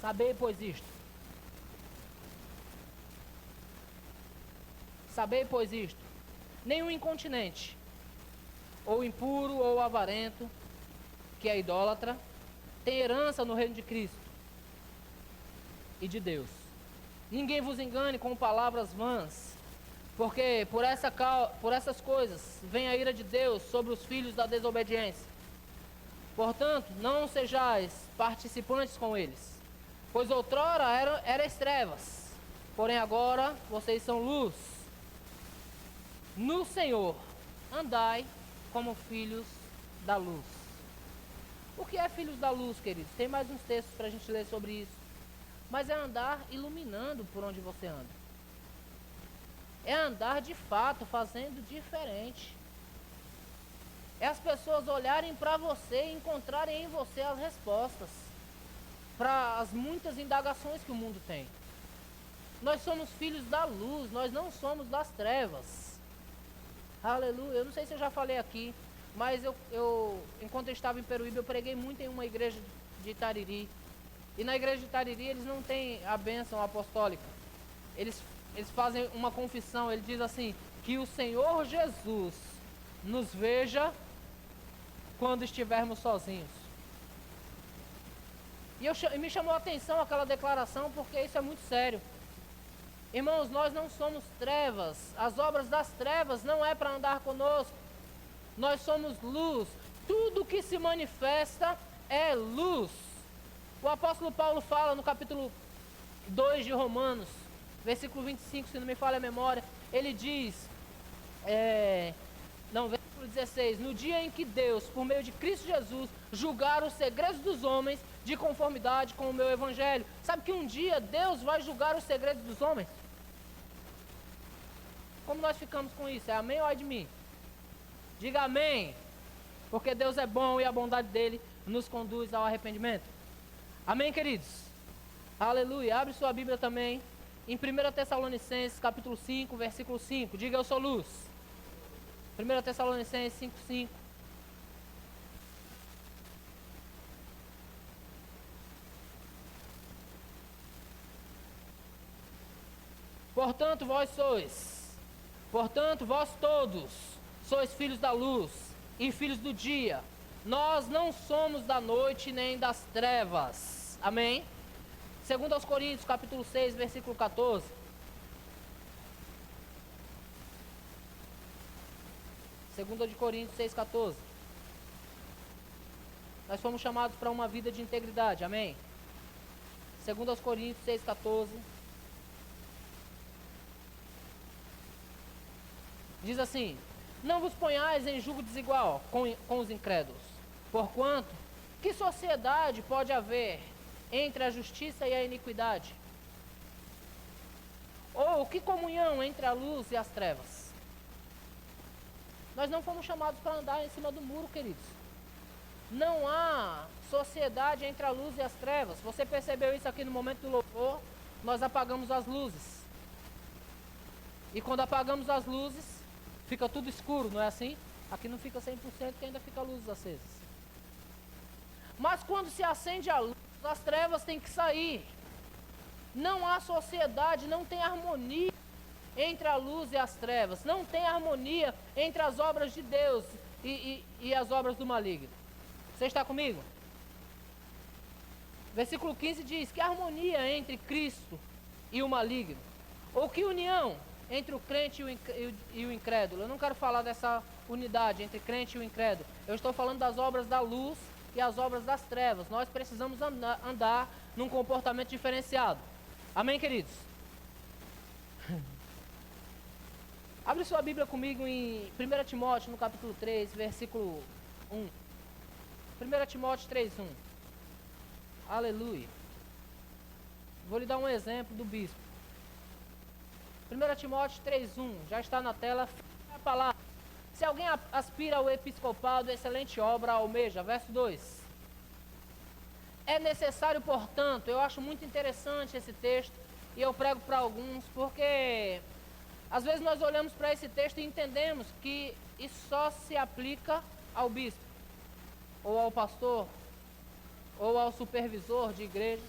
Sabei, pois isto. Sabei, pois isto. Nenhum incontinente, ou impuro, ou avarento, que é idólatra, tem herança no reino de Cristo e de Deus. Ninguém vos engane com palavras vãs, porque por essas coisas vem a ira de Deus sobre os filhos da desobediência. Portanto, não sejais participantes com eles, pois outrora erais trevas, porém agora vocês são luz. No Senhor, andai como filhos da luz. O que é filhos da luz, queridos? Tem mais uns textos para a gente ler sobre isso. Mas é andar iluminando por onde você anda. É andar de fato fazendo diferente. É as pessoas olharem para você e encontrarem em você as respostas para as muitas indagações que o mundo tem. Nós somos filhos da luz, nós não somos das trevas. Aleluia. Eu não sei se eu já falei aqui, mas enquanto eu estava em Peruíbe, eu preguei muito em uma igreja de Itariri. E na igreja de Itariri eles não têm a bênção apostólica. Eles fazem uma confissão, ele diz assim, que o Senhor Jesus nos veja quando estivermos sozinhos. E me chamou a atenção aquela declaração, porque isso é muito sério. Irmãos, nós não somos trevas. As obras das trevas não é para andar conosco. Nós somos luz. Tudo que se manifesta é luz. O apóstolo Paulo fala no capítulo 2 de Romanos, versículo 25, se não me falha a memória, ele diz, versículo 16, no dia em que Deus, por meio de Cristo Jesus, julgar os segredos dos homens de conformidade com o meu evangelho. Sabe que um dia Deus vai julgar os segredos dos homens? Como nós ficamos com isso? É amém ou ai de mim? Diga amém, porque Deus é bom e a bondade dele nos conduz ao arrependimento. Amém, queridos? Aleluia. Abre sua Bíblia também em 1 Tessalonicenses capítulo 5, versículo 5. Diga, eu sou luz. 1 Tessalonicenses 5, 5. Portanto, vós todos sois filhos da luz e filhos do dia. Nós não somos da noite nem das trevas. Amém? 2 Coríntios, capítulo 6, versículo 14. Segunda de Coríntios 6, 14. Nós fomos chamados para uma vida de integridade. Amém? 2 Coríntios 6, 14. Diz assim: não vos ponhais em julgo desigual com os incrédulos, porquanto, que sociedade pode haver entre a justiça e a iniquidade? Ou que comunhão entre a luz e as trevas? Nós não fomos chamados para andar em cima do muro, queridos. Não há sociedade entre a luz e as trevas. Você percebeu isso aqui no momento do louvor? Nós apagamos as luzes. E quando apagamos as luzes, fica tudo escuro, não é assim? Aqui não fica 100%, que ainda fica luzes acesas. Mas quando se acende a luz, as trevas têm que sair. Não há sociedade, não tem harmonia entre a luz e as trevas. Não tem harmonia entre as obras de Deus e as obras do maligno. Você está comigo? Versículo 15 diz: que harmonia entre Cristo e o maligno? Ou que união entre o crente e o incrédulo? Eu não quero falar dessa unidade entre crente e o incrédulo. Eu estou falando das obras da luz e as obras das trevas. Nós precisamos andar num comportamento diferenciado. Amém, queridos? Abre sua Bíblia comigo em 1 Timóteo, no capítulo 3, versículo 1. 1 Timóteo 3, 1. Aleluia. Vou lhe dar um exemplo do bispo. 1 Timóteo 3, 1. Já está na tela a palavra. Se alguém aspira ao episcopado, excelente obra almeja. Verso 2. É necessário, portanto, eu acho muito interessante esse texto, e eu prego para alguns, porque às vezes nós olhamos para esse texto e entendemos que isso só se aplica ao bispo, ou ao pastor, ou ao supervisor de igrejas.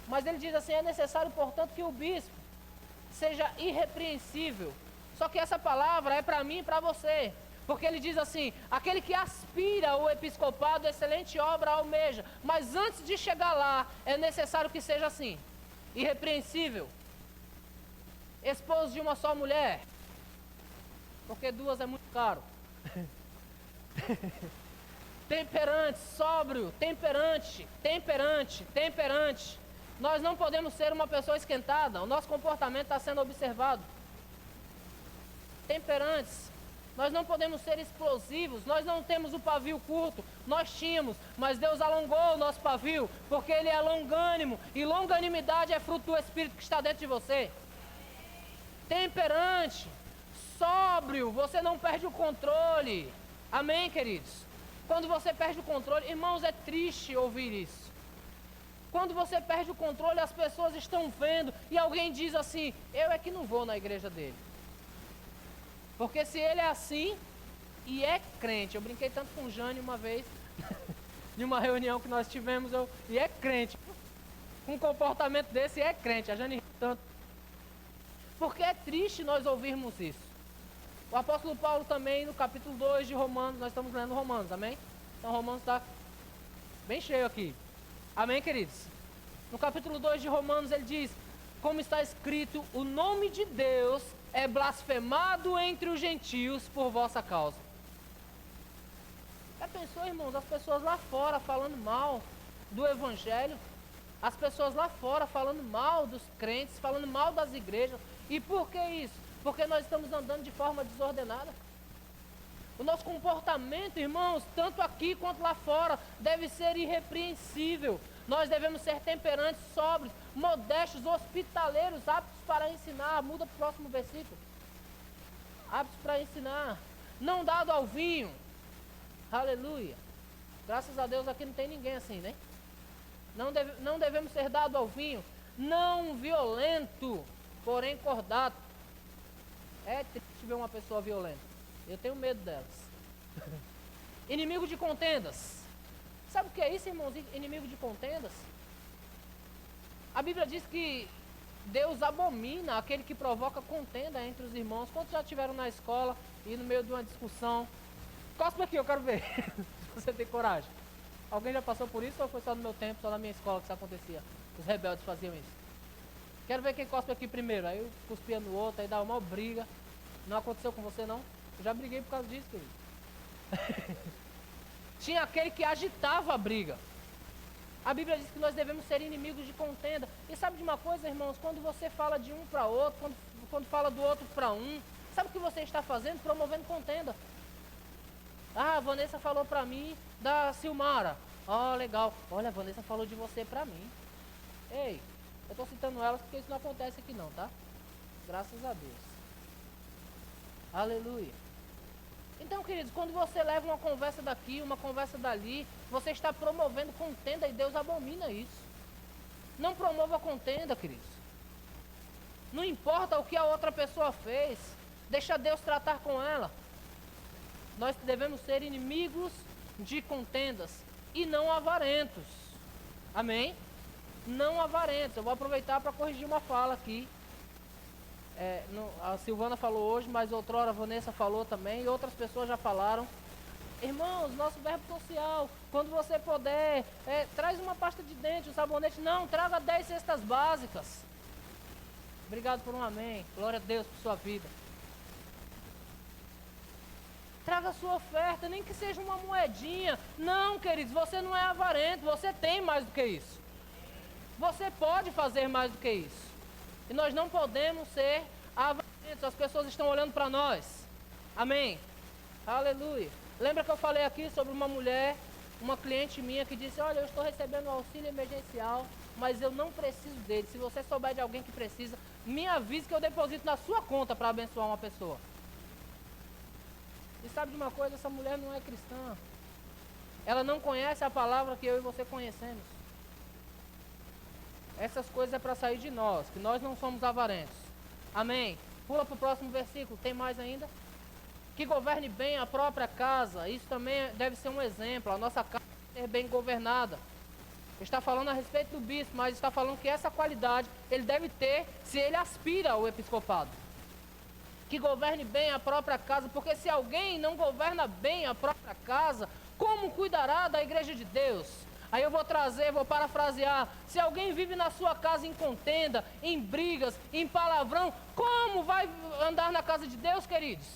Mas ele diz assim: é necessário, portanto, que o bispo seja irrepreensível. Só que essa palavra é para mim e para você. Porque ele diz assim: aquele que aspira ao episcopado, excelente obra almeja. Mas antes de chegar lá, é necessário que seja assim: irrepreensível, esposo de uma só mulher, porque duas é muito caro. Temperante, sóbrio, temperante. Nós não podemos ser uma pessoa esquentada. O nosso comportamento está sendo observado. Temperantes. Nós não podemos ser explosivos. Nós não temos o pavio curto. Nós tínhamos, mas Deus alongou o nosso pavio, porque Ele é longânimo. E longanimidade é fruto do Espírito que está dentro de você. Temperante, sóbrio. Você não perde o controle. Amém, queridos? Quando você perde o controle, irmãos, é triste ouvir isso. Quando você perde o controle, as pessoas estão vendo e alguém diz assim: eu é que não vou na igreja dele. Porque se ele é assim e é crente, eu brinquei tanto com o Jânio uma vez, em uma reunião que nós tivemos, e é crente, com um comportamento desse, e é crente, a Jane riu tanto. Porque é triste nós ouvirmos isso. O apóstolo Paulo também, no capítulo 2 de Romanos, nós estamos lendo Romanos, amém? Então Romanos está bem cheio aqui. Amém, queridos? No capítulo 2 de Romanos ele diz: como está escrito, o nome de Deus é blasfemado entre os gentios por vossa causa. Já pensou, irmãos, as pessoas lá fora falando mal do evangelho? As pessoas lá fora falando mal dos crentes, falando mal das igrejas. E por que isso? Porque nós estamos andando de forma desordenada. O nosso comportamento, irmãos, tanto aqui quanto lá fora, deve ser irrepreensível. Nós devemos ser temperantes, sóbrios, modestos, hospitaleiros, aptos para ensinar. Muda para o próximo versículo. Aptos para ensinar. Não dado ao vinho. Aleluia. Graças a Deus aqui não tem ninguém assim, né? Não devemos ser dado ao vinho. Não violento, porém cordato. É triste ver uma pessoa violenta. Eu tenho medo delas. Inimigo de contendas. Sabe o que é isso, irmãos? Inimigo de contendas? A Bíblia diz que Deus abomina aquele que provoca contenda entre os irmãos. Quantos já estiveram na escola e no meio de uma discussão? Cospe aqui, eu quero ver. Se você tem coragem. Alguém já passou por isso ou foi só no meu tempo, só na minha escola que isso acontecia? Os rebeldes faziam isso. Quero ver quem cospe aqui primeiro. Aí eu cuspia no outro, aí dava uma briga. Não aconteceu com você, não? Eu já briguei por causa disso, querido. Tinha aquele que agitava a briga. A Bíblia diz que nós devemos ser inimigos de contenda. E sabe de uma coisa, irmãos? Quando você fala de um para outro, quando fala do outro para um, sabe o que você está fazendo? Promovendo contenda. Ah, a Vanessa falou para mim da Silmara. Ó, legal. Olha, a Vanessa falou de você para mim. Ei, eu estou citando elas porque isso não acontece aqui não, tá? Graças a Deus. Aleluia. Então, queridos, quando você leva uma conversa daqui, uma conversa dali, você está promovendo contenda e Deus abomina isso. Não promova contenda, queridos. Não importa o que a outra pessoa fez, deixa Deus tratar com ela. Nós devemos ser inimigos de contendas e não avarentos. Amém? Não avarentos. Eu vou aproveitar para corrigir uma fala aqui. A Silvana falou hoje, mas outrora a Vanessa falou também, e outras pessoas já falaram. Irmãos, nosso verbo social, quando você puder, traz uma pasta de dente, um sabonete. Não, traga 10 cestas básicas. Obrigado por um amém. Glória a Deus por sua vida. Traga a sua oferta, nem que seja uma moedinha. Não, queridos, você não é avarento, você tem mais do que isso. Você pode fazer mais do que isso. E nós não podemos ser avarentos. As pessoas estão olhando para nós. Amém? Aleluia. Lembra que eu falei aqui sobre uma mulher, uma cliente minha que disse: olha, eu estou recebendo um auxílio emergencial, mas eu não preciso dele. Se você souber de alguém que precisa, me avise que eu deposito na sua conta para abençoar uma pessoa. E sabe de uma coisa? Essa mulher não é cristã. Ela não conhece a palavra que eu e você conhecemos. Essas coisas é para sair de nós, que nós não somos avarentos. Amém? Pula para o próximo versículo, tem mais ainda? Que governe bem a própria casa, isso também deve ser um exemplo, a nossa casa deve ser bem governada. Está falando a respeito do bispo, mas está falando que essa qualidade ele deve ter se ele aspira ao episcopado. que governe bem a própria casa, porque se alguém não governa bem a própria casa, como cuidará da igreja de Deus? Aí eu vou parafrasear, se alguém vive na sua casa em contenda, em brigas, em palavrão, como vai andar na casa de Deus, queridos?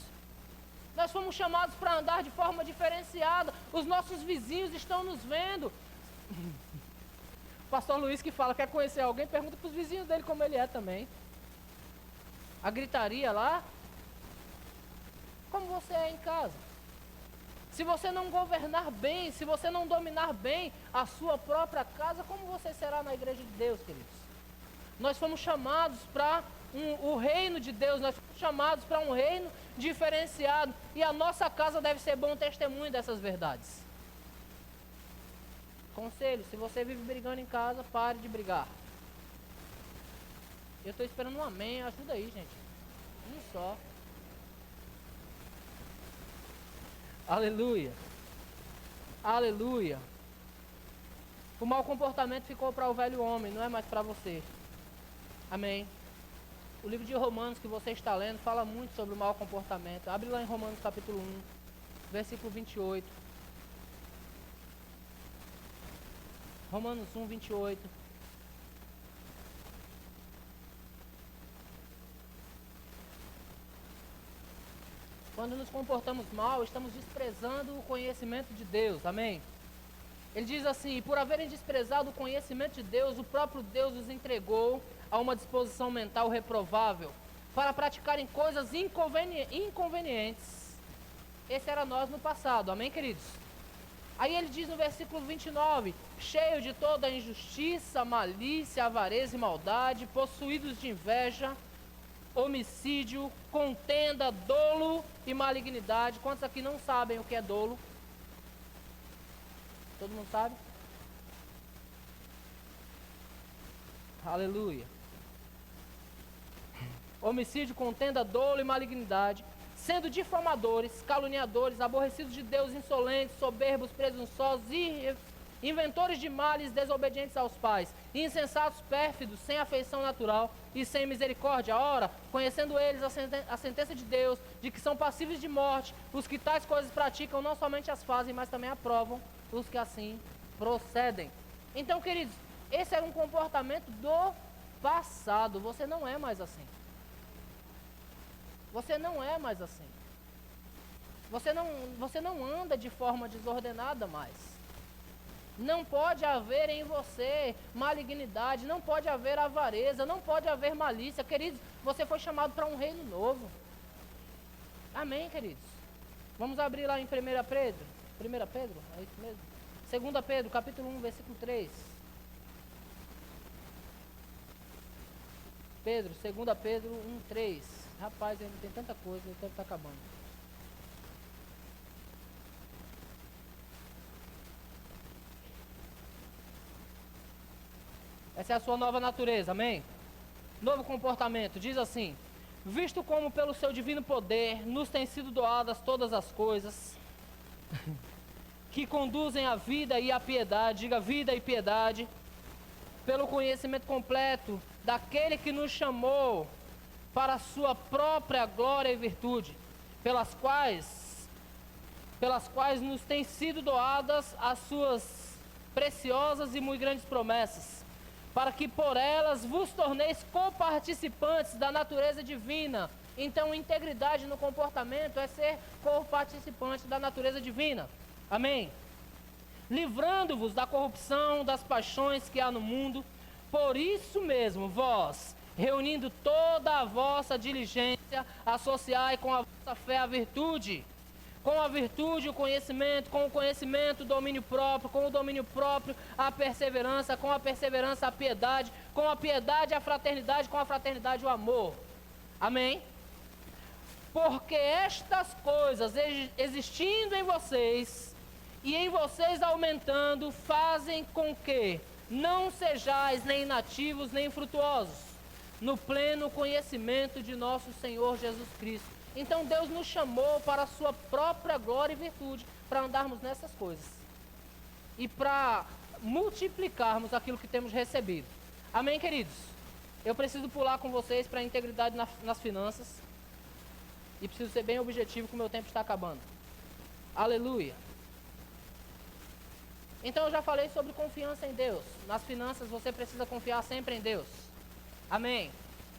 Nós fomos chamados para andar de forma diferenciada, os nossos vizinhos estão nos vendo. O pastor Luiz que fala, quer conhecer alguém, pergunta para os vizinhos dele como ele é também. A gritaria lá, como você é em casa. Se você não governar bem, se você não dominar bem a sua própria casa, como você será na igreja de Deus, queridos? Nós fomos chamados para o reino de Deus, nós fomos chamados para um reino diferenciado, e a nossa casa deve ser bom testemunho dessas verdades. Conselho, se você vive brigando em casa, pare de brigar. Eu estou esperando um amém, ajuda aí, gente. Um só. Aleluia. Aleluia. O mau comportamento ficou para o velho homem, não é mais para você. Amém. O livro de Romanos que você está lendo fala muito sobre o mau comportamento. Abre lá em Romanos capítulo 1, versículo 28. Romanos 1, 28. Quando nos comportamos mal, estamos desprezando o conhecimento de Deus. Amém? Ele diz assim, por haverem desprezado o conhecimento de Deus, o próprio Deus os entregou a uma disposição mental reprovável, para praticarem coisas inconvenientes. Esse era nós no passado, amém, queridos? Aí ele diz no versículo 29, cheio de toda injustiça, malícia, avareza e maldade, possuídos de inveja, homicídio, contenda, dolo e malignidade. Quantos aqui não sabem o que é dolo? Todo mundo sabe? Aleluia. Homicídio, contenda, dolo e malignidade, sendo difamadores, caluniadores, aborrecidos de Deus, insolentes, soberbos, presunçosos, inventores de males, desobedientes aos pais, insensatos, pérfidos, sem afeição natural e sem misericórdia. Ora, conhecendo eles a sentença de Deus, de que são passíveis de morte, os que tais coisas praticam, não somente as fazem, mas também aprovam os que assim procedem. Então, queridos, esse era um comportamento do passado. Você não é mais assim. Você não é mais assim. Você não anda de forma desordenada mais. Não pode haver em você malignidade, não pode haver avareza, não pode haver malícia. Queridos, você foi chamado para um reino novo. Amém, queridos? Vamos abrir lá em 1 Pedro. 1 Pedro? É isso mesmo? 2 Pedro, capítulo 1, versículo 3. Pedro, 2 Pedro 1, 3. Rapaz, ainda tem tanta coisa, o tempo está acabando. Essa é a sua nova natureza, amém? Novo comportamento, diz assim: visto como pelo seu divino poder nos têm sido doadas todas as coisas que conduzem à vida e à piedade, diga vida e piedade, pelo conhecimento completo daquele que nos chamou para a sua própria glória e virtude, pelas quais nos têm sido doadas as suas preciosas e muito grandes promessas, para que por elas vos torneis coparticipantes da natureza divina. Então, integridade no comportamento é ser coparticipante da natureza divina. Amém? Livrando-vos da corrupção, das paixões que há no mundo. Por isso mesmo, vós, reunindo toda a vossa diligência, associai com a vossa fé a virtude, com a virtude o conhecimento, com o conhecimento o domínio próprio, com o domínio próprio a perseverança, com a perseverança a piedade, com a piedade a fraternidade, com a fraternidade o amor. Amém? Porque estas coisas existindo em vocês e em vocês aumentando, fazem com que não sejais nem inativos nem infrutuosos no pleno conhecimento de nosso Senhor Jesus Cristo. Então Deus nos chamou para a sua própria glória e virtude, para andarmos nessas coisas e para multiplicarmos aquilo que temos recebido. Amém, queridos? Eu preciso pular com vocês para a integridade nas finanças. E preciso ser bem objetivo, que o meu tempo está acabando. Aleluia. Então eu já falei sobre confiança em Deus. Nas finanças você precisa confiar sempre em Deus. Amém.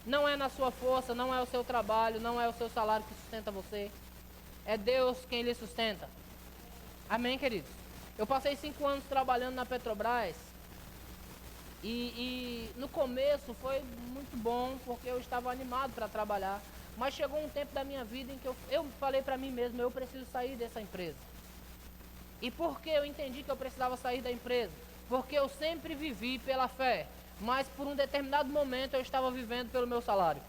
Não é na sua força, não é o seu trabalho, não é o seu salário que sustenta você. É Deus quem lhe sustenta. Amém, queridos? Eu passei 5 anos trabalhando na Petrobras. E no começo foi muito bom, porque eu estava animado para trabalhar. Mas chegou um tempo da minha vida em que eu falei para mim mesmo, eu preciso sair dessa empresa. E por que eu entendi que eu precisava sair da empresa? Porque eu sempre vivi pela fé, mas por um determinado momento eu estava vivendo pelo meu salário.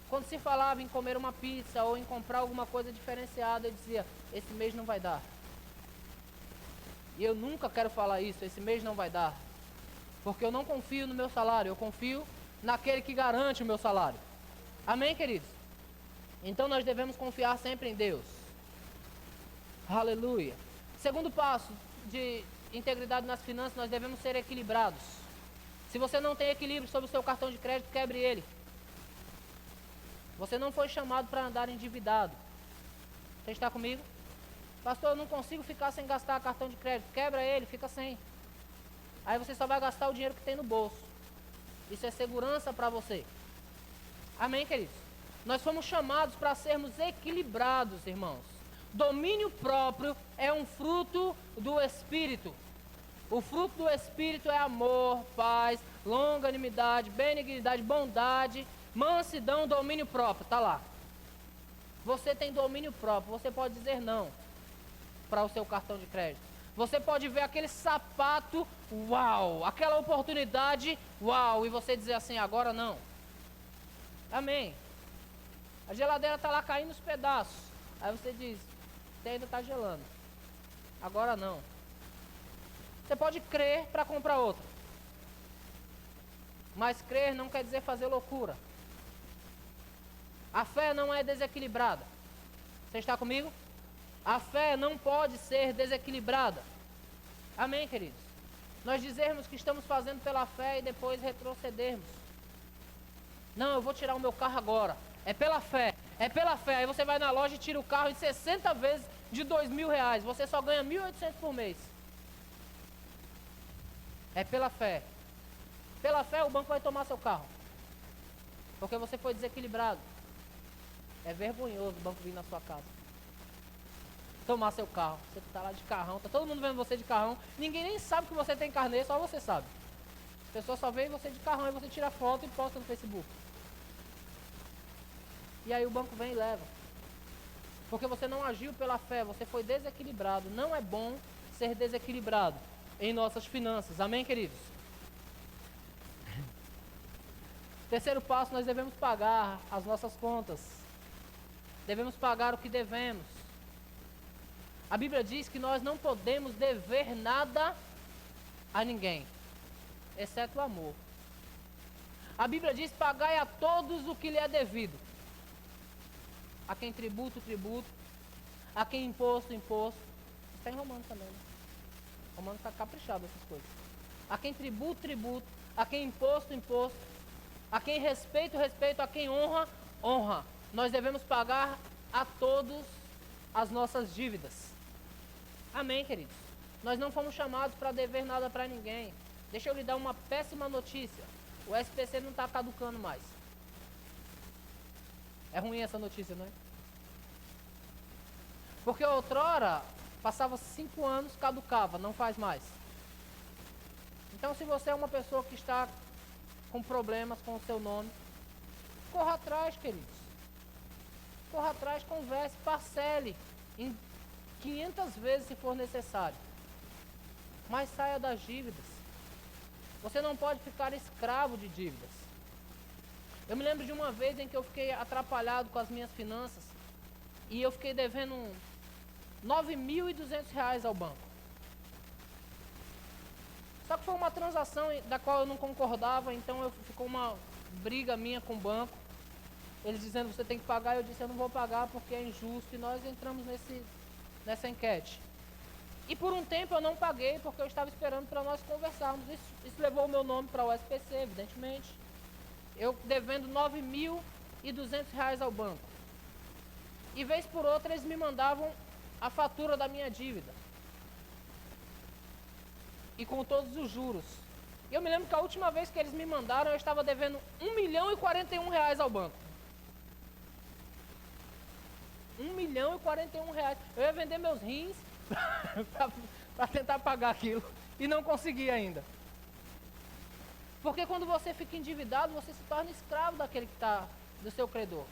Quando se falava em comer uma pizza ou em comprar alguma coisa diferenciada, eu dizia, esse mês não vai dar. E eu nunca quero falar isso, esse mês não vai dar. Porque eu não confio no meu salário, eu confio naquele que garante o meu salário. Amém, queridos? Então nós devemos confiar sempre em Deus. Aleluia. Segundo passo de integridade nas finanças, nós devemos ser equilibrados. Se você não tem equilíbrio sobre o seu cartão de crédito, quebre ele. Você não foi chamado para andar endividado. Você está comigo? Pastor, eu não consigo ficar sem gastar cartão de crédito. Quebra ele, fica sem. Aí você só vai gastar o dinheiro que tem no bolso. Isso é segurança para você. Amém, queridos? Nós fomos chamados para sermos equilibrados, irmãos. Domínio próprio é um fruto do Espírito. O fruto do Espírito é amor, paz, longanimidade, benignidade, bondade, mansidão, domínio próprio. Está lá. Você tem domínio próprio. Você pode dizer não para o seu cartão de crédito. Você pode ver aquele sapato, uau, aquela oportunidade, uau, e você dizer assim, agora não. Amém. A geladeira está lá caindo os pedaços. Aí você diz, você ainda está gelando. Agora não. Você pode crer para comprar outra. Mas crer não quer dizer fazer loucura. A fé não é desequilibrada. Você está comigo? A fé não pode ser desequilibrada. Amém, queridos? Nós dizermos que estamos fazendo pela fé e depois retrocedermos. Não, eu vou tirar o meu carro agora. É pela fé. É pela fé. Aí você vai na loja e tira o carro em 60 vezes de R$2.000. Você só ganha 1.800 por mês. É pela fé. Pela fé o banco vai tomar seu carro. Porque você foi desequilibrado. É vergonhoso o banco vir na sua casa. Tomar seu carro. Você está lá de carrão. Está todo mundo vendo você de carrão. Ninguém nem sabe que você tem carnê, só você sabe. As pessoas só veem você de carrão e você tira foto e posta no Facebook. E aí o banco vem e leva. Porque você não agiu pela fé, você foi desequilibrado. Não é bom ser desequilibrado em nossas finanças. Amém, queridos? Terceiro passo, nós devemos pagar as nossas contas. Devemos pagar o que devemos. A Bíblia diz que nós não podemos dever nada a ninguém, exceto o amor. A Bíblia diz, pagai a todos o que lhe é devido. A quem tributo, tributo. A quem imposto, imposto. Isso está em Romanos também, né? Romanos está caprichado essas coisas. A quem tributo, tributo. A quem imposto, imposto. A quem respeito, respeito. A quem honra, honra. Nós devemos pagar a todos as nossas dívidas. Amém, queridos? Nós não fomos chamados para dever nada para ninguém. Deixa eu lhe dar uma péssima notícia. O SPC não está caducando mais. É ruim essa notícia, não é? Porque outrora, passava 5 anos, caducava, não faz mais. Então se você é uma pessoa que está com problemas com o seu nome, corra atrás, queridos. Corra atrás, converse, parcele em 500 vezes se for necessário. Mas saia das dívidas. Você não pode ficar escravo de dívidas. Eu me lembro de uma vez em que eu fiquei atrapalhado com as minhas finanças e eu fiquei devendo R$9.200 ao banco. Só que foi uma transação da qual eu não concordava, então ficou uma briga minha com o banco. Eles dizendo, você tem que pagar, eu disse, eu não vou pagar porque é injusto, e nós entramos nessa enquete. E por um tempo eu não paguei, porque eu estava esperando para nós conversarmos. Isso levou o meu nome para o SPC, evidentemente. Eu devendo R$9.200 ao banco. E vez por outra eles me mandavam a fatura da minha dívida. E com todos os juros. E eu me lembro que a última vez que eles me mandaram, eu estava devendo R$ 1.041 ao banco. R$ 1.041. Eu ia vender meus rins para tentar pagar aquilo. E não consegui ainda. Porque quando você fica endividado, você se torna escravo daquele que está, do seu credor.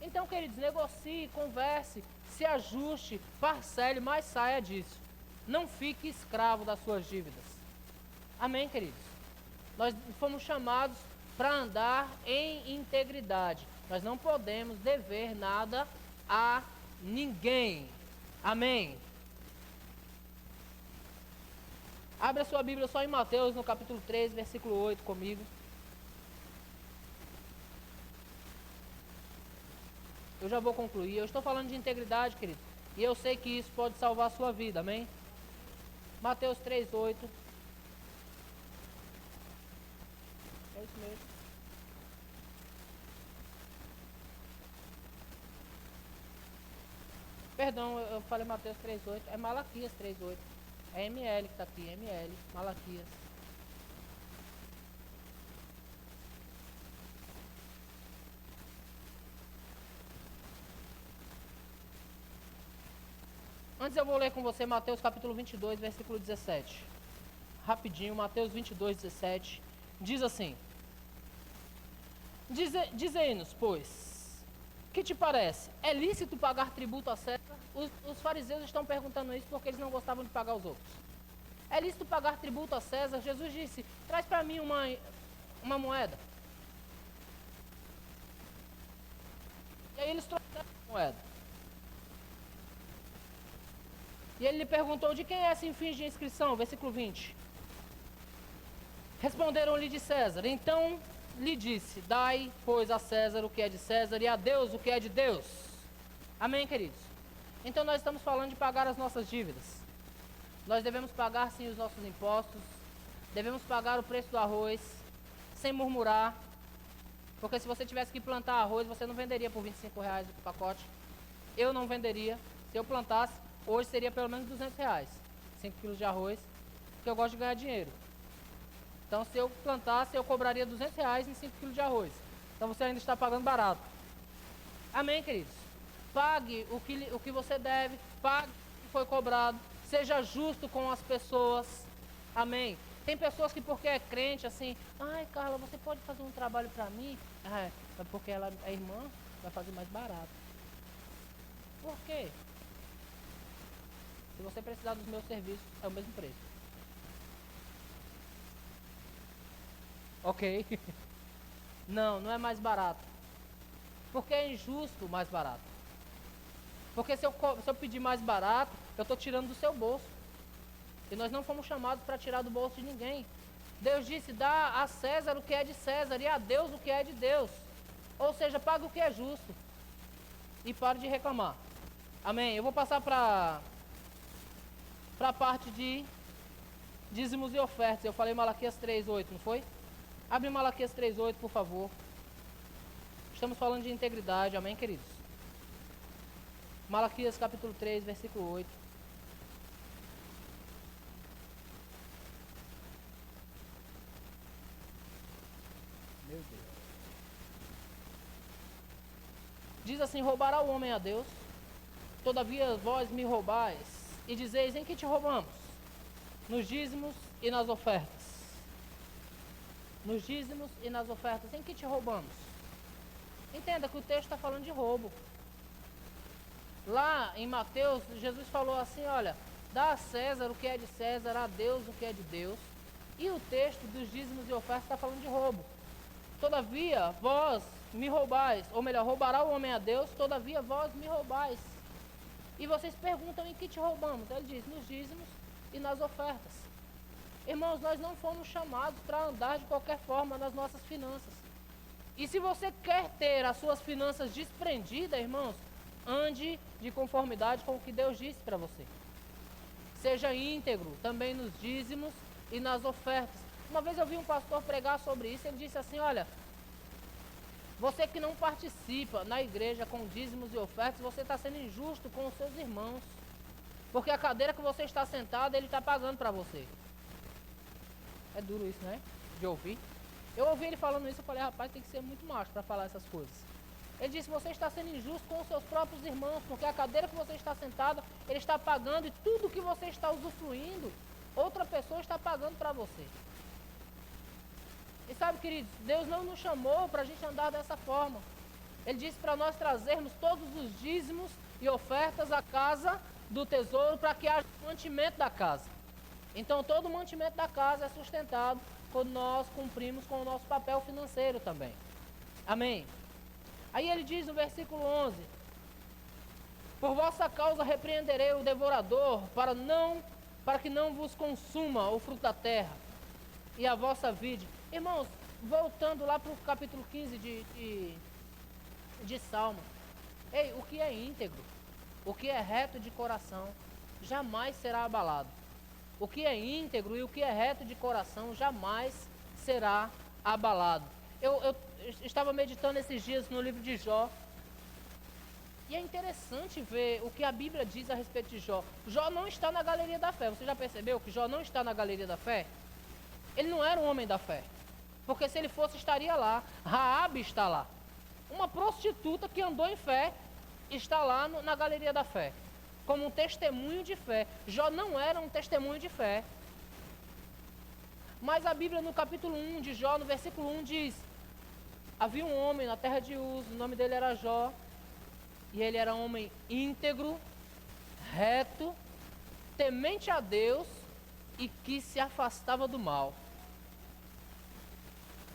Então, queridos, negocie, converse, se ajuste, parcele, mas saia disso. Não fique escravo das suas dívidas. Amém, queridos? Nós fomos chamados para andar em integridade. Nós não podemos dever nada a ninguém. Amém? Abra sua Bíblia só em Mateus, no capítulo 3, versículo 8 comigo. Eu já vou concluir. Eu estou falando de integridade, querido. E eu sei que isso pode salvar a sua vida, amém? Mateus 3, 8. É isso mesmo. Perdão, eu falei Mateus 3, 8. É Malaquias 3, 8. É ML que está aqui, ML, Malaquias. Antes eu vou ler com você Mateus capítulo 22, versículo 17. Rapidinho, Mateus 22, 17. Diz assim: Dizei-nos, pois, que te parece? É lícito pagar tributo a César? Os fariseus estão perguntando isso porque eles não gostavam de pagar os outros. É lícito pagar tributo a César? Jesus disse: traz para mim uma moeda. E aí eles trouxeram a moeda. E ele lhe perguntou: de quem é essa infinde de inscrição? Versículo 20. Responderam-lhe: de César. Então lhe disse: dai, pois, a César o que é de César e a Deus o que é de Deus. Amém, queridos? Então nós estamos falando de pagar as nossas dívidas. Nós devemos pagar sim os nossos impostos. Devemos pagar o preço do arroz, sem murmurar. Porque se você tivesse que plantar arroz, você não venderia por R$ 25,00 o pacote. Eu não venderia. Se eu plantasse, hoje seria pelo menos R$ 200. 5 quilos de arroz, porque eu gosto de ganhar dinheiro. Então, se eu plantasse, eu cobraria R$ 200 em 5 quilos de arroz. Então, você ainda está pagando barato. Amém, queridos? Pague o que você deve, pague o que foi cobrado, seja justo com as pessoas. Amém? Tem pessoas que, porque é crente, assim, ai, Carla, você pode fazer um trabalho para mim? Ah, é porque ela é irmã, vai fazer mais barato. Por quê? Se você precisar dos meus serviços, é o mesmo preço. Ok? Não é mais barato. Porque é injusto o mais barato. Porque se eu pedir mais barato, eu estou tirando do seu bolso. E nós não fomos chamados para tirar do bolso de ninguém. Deus disse: dá a César o que é de César e a Deus o que é de Deus. Ou seja, paga o que é justo. E pare de reclamar. Amém? Eu vou passar para a parte de dízimos e ofertas. Eu falei Malaquias 3:8, não foi? Abre Malaquias 3:8, por favor. Estamos falando de integridade, amém, queridos? Malaquias capítulo 3, versículo 8. Meu Deus. Diz assim: roubará o homem a Deus? Todavia vós me roubais, e dizeis: em que te roubamos? Nos dízimos e nas ofertas. Nos dízimos e nas ofertas, em que te roubamos? Entenda que o texto está falando de roubo. Lá em Mateus, Jesus falou assim: olha, dá a César o que é de César, a Deus o que é de Deus. E o texto dos dízimos e ofertas está falando de roubo. Todavia vós me roubais, ou melhor, roubará o homem a Deus, todavia vós me roubais. E vocês perguntam: em que te roubamos? Ele diz: nos dízimos e nas ofertas. Irmãos, nós não fomos chamados para andar de qualquer forma nas nossas finanças. E se você quer ter as suas finanças desprendidas, irmãos, ande de conformidade com o que Deus disse para você. Seja íntegro também nos dízimos e nas ofertas. Uma vez eu vi um pastor pregar sobre isso. Ele disse assim: olha, Você que não participa na igreja com dízimos e ofertas, você está sendo injusto com os seus irmãos. Porque a cadeira que você está sentado, ele está pagando para você. É duro isso, né? De ouvir. Eu ouvi ele falando isso, eu falei, rapaz, tem que ser muito macho para falar essas coisas. Ele disse, você está sendo injusto com os seus próprios irmãos, porque a cadeira que você está sentado, ele está pagando, e tudo que você está usufruindo, outra pessoa está pagando para você. E sabe, queridos, Deus não nos chamou para a gente andar dessa forma. Ele disse para nós trazermos todos os dízimos e ofertas à casa do tesouro para que haja mantimento da casa. Então todo o mantimento da casa é sustentado quando nós cumprimos com o nosso papel financeiro também. Amém? Aí ele diz no versículo 11: por vossa causa repreenderei o devorador, para que não vos consuma o fruto da terra e a vossa vide. Irmãos, voltando lá para o capítulo 15 de Salmo. Ei, o que é íntegro, o que é reto de coração, jamais será abalado. O que é íntegro e o que é reto de coração jamais será abalado. Eu estava meditando esses dias no livro de Jó. E é interessante ver o que a Bíblia diz a respeito de Jó. Jó não está na galeria da fé. Você já percebeu que Jó não está na galeria da fé? Ele não era um homem da fé. Porque se ele fosse, estaria lá. Raabe está lá. Uma prostituta que andou em fé está lá na galeria da fé. Como um testemunho de fé. Jó não era um testemunho de fé. Mas a Bíblia no capítulo 1 de Jó, no versículo 1 diz: havia um homem na terra de Uz, o nome dele era Jó. E ele era um homem íntegro, reto, temente a Deus e que se afastava do mal.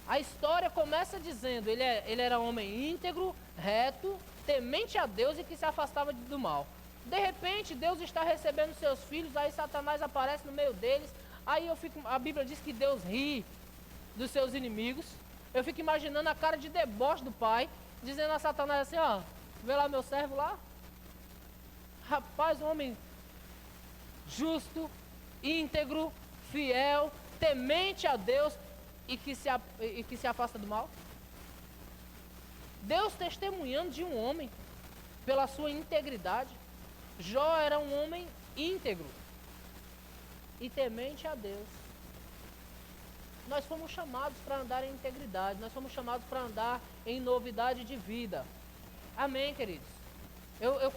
A história começa dizendo, ele era um homem íntegro, reto, temente a Deus e que se afastava do mal. De repente, Deus está recebendo seus filhos, aí Satanás aparece no meio deles. Aí a Bíblia diz que Deus ri dos seus inimigos. Eu fico imaginando a cara de deboche do pai, dizendo a Satanás assim, ó, vê lá meu servo lá. Rapaz, um homem justo, íntegro, fiel, temente a Deus e que se afasta do mal. Deus testemunhando de um homem pela sua integridade. Jó era um homem íntegro e temente a Deus. Nós fomos chamados para andar em integridade, nós fomos chamados para andar em novidade de vida. Amém, queridos? Eu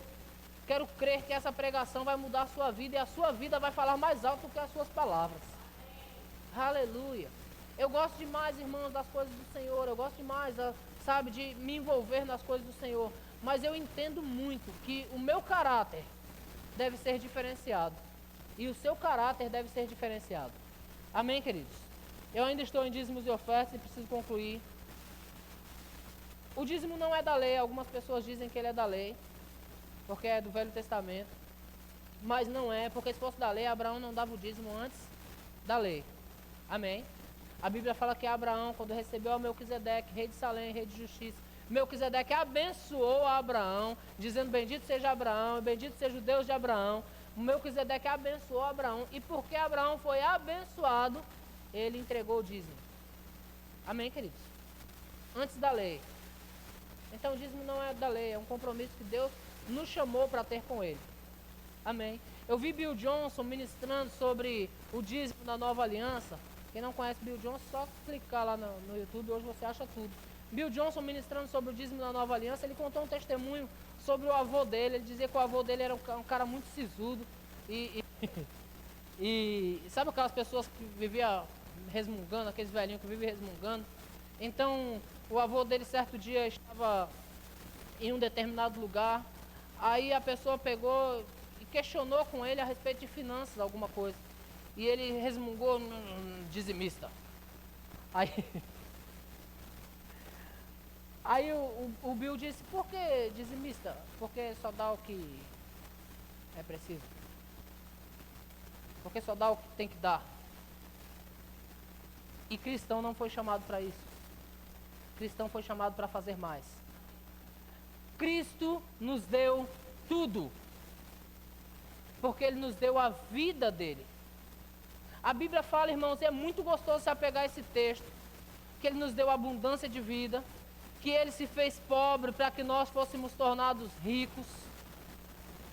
quero crer que essa pregação vai mudar a sua vida e a sua vida vai falar mais alto do que as suas palavras. Aleluia. Eu gosto demais, irmãos, das coisas do Senhor, eu gosto demais, sabe, de me envolver nas coisas do Senhor, mas eu entendo muito que o meu caráter deve ser diferenciado e o seu caráter deve ser diferenciado. Amém, queridos? Eu ainda estou em dízimos e ofertas e preciso concluir. O dízimo não é da lei, algumas pessoas dizem que ele é da lei, porque é do Velho Testamento, mas não é, porque se fosse da lei, Abraão não dava o dízimo antes da lei. Amém? A Bíblia fala que Abraão, quando recebeu a Melquisedeque, rei de Salém, rei de justiça, Melquisedeque abençoou a Abraão, dizendo, bendito seja Abraão, bendito seja o Deus de Abraão. O Melquisedeque abençoou Abraão, e porque Abraão foi abençoado, ele entregou o dízimo. Amém, queridos? Antes da lei. Então o dízimo não é da lei, é um compromisso que Deus nos chamou para ter com ele. Amém. Eu vi Bill Johnson ministrando sobre o dízimo da nova aliança. Quem não conhece Bill Johnson, só clicar lá no YouTube, hoje você acha tudo. Bill Johnson ministrando sobre o dízimo da nova aliança, ele contou um testemunho sobre o avô dele. Ele dizia que o avô dele era um cara muito sisudo. E sabe aquelas pessoas que viviam resmungando, aqueles velhinhos que vivem resmungando? Então, o avô dele certo dia estava em um determinado lugar, aí a pessoa pegou e questionou com ele a respeito de finanças, alguma coisa. E ele resmungou, dizimista. Aí o Bill disse, por que dizimista? Porque só dá o que é preciso. Porque só dá o que tem que dar. E cristão não foi chamado para isso. Cristão foi chamado para fazer mais. Cristo nos deu tudo. Porque Ele nos deu a vida dEle. A Bíblia fala, irmãos, e é muito gostoso se apegar a esse texto, que Ele nos deu abundância de vida, que que Ele se fez pobre para que nós fôssemos tornados ricos.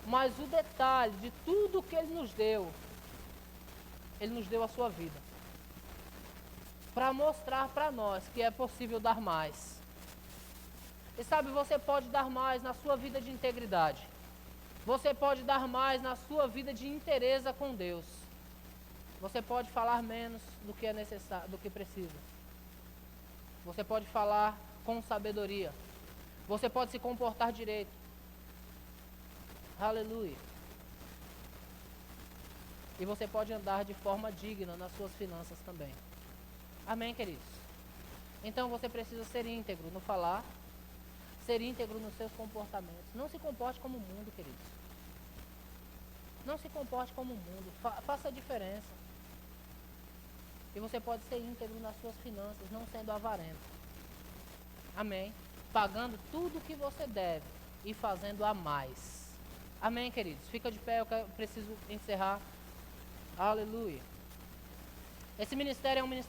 Mas o detalhe de tudo que Ele nos deu a sua vida. Para mostrar para nós que é possível dar mais. E sabe, você pode dar mais na sua vida de integridade. Você pode dar mais na sua vida de inteireza com Deus. Você pode falar menos do que é necessário, do que precisa. Você pode falar com sabedoria. Você pode se comportar direito. Aleluia. E você pode andar de forma digna nas suas finanças também. Amém, queridos? Então você precisa ser íntegro no falar, ser íntegro nos seus comportamentos. Não se comporte como o mundo, queridos. Não se comporte como o mundo. Faça a diferença. E você pode ser íntegro nas suas finanças, não sendo avarento. Amém? Pagando tudo o que você deve e fazendo a mais. Amém, queridos? Fica de pé, eu preciso encerrar. Aleluia. Esse ministério é um ministério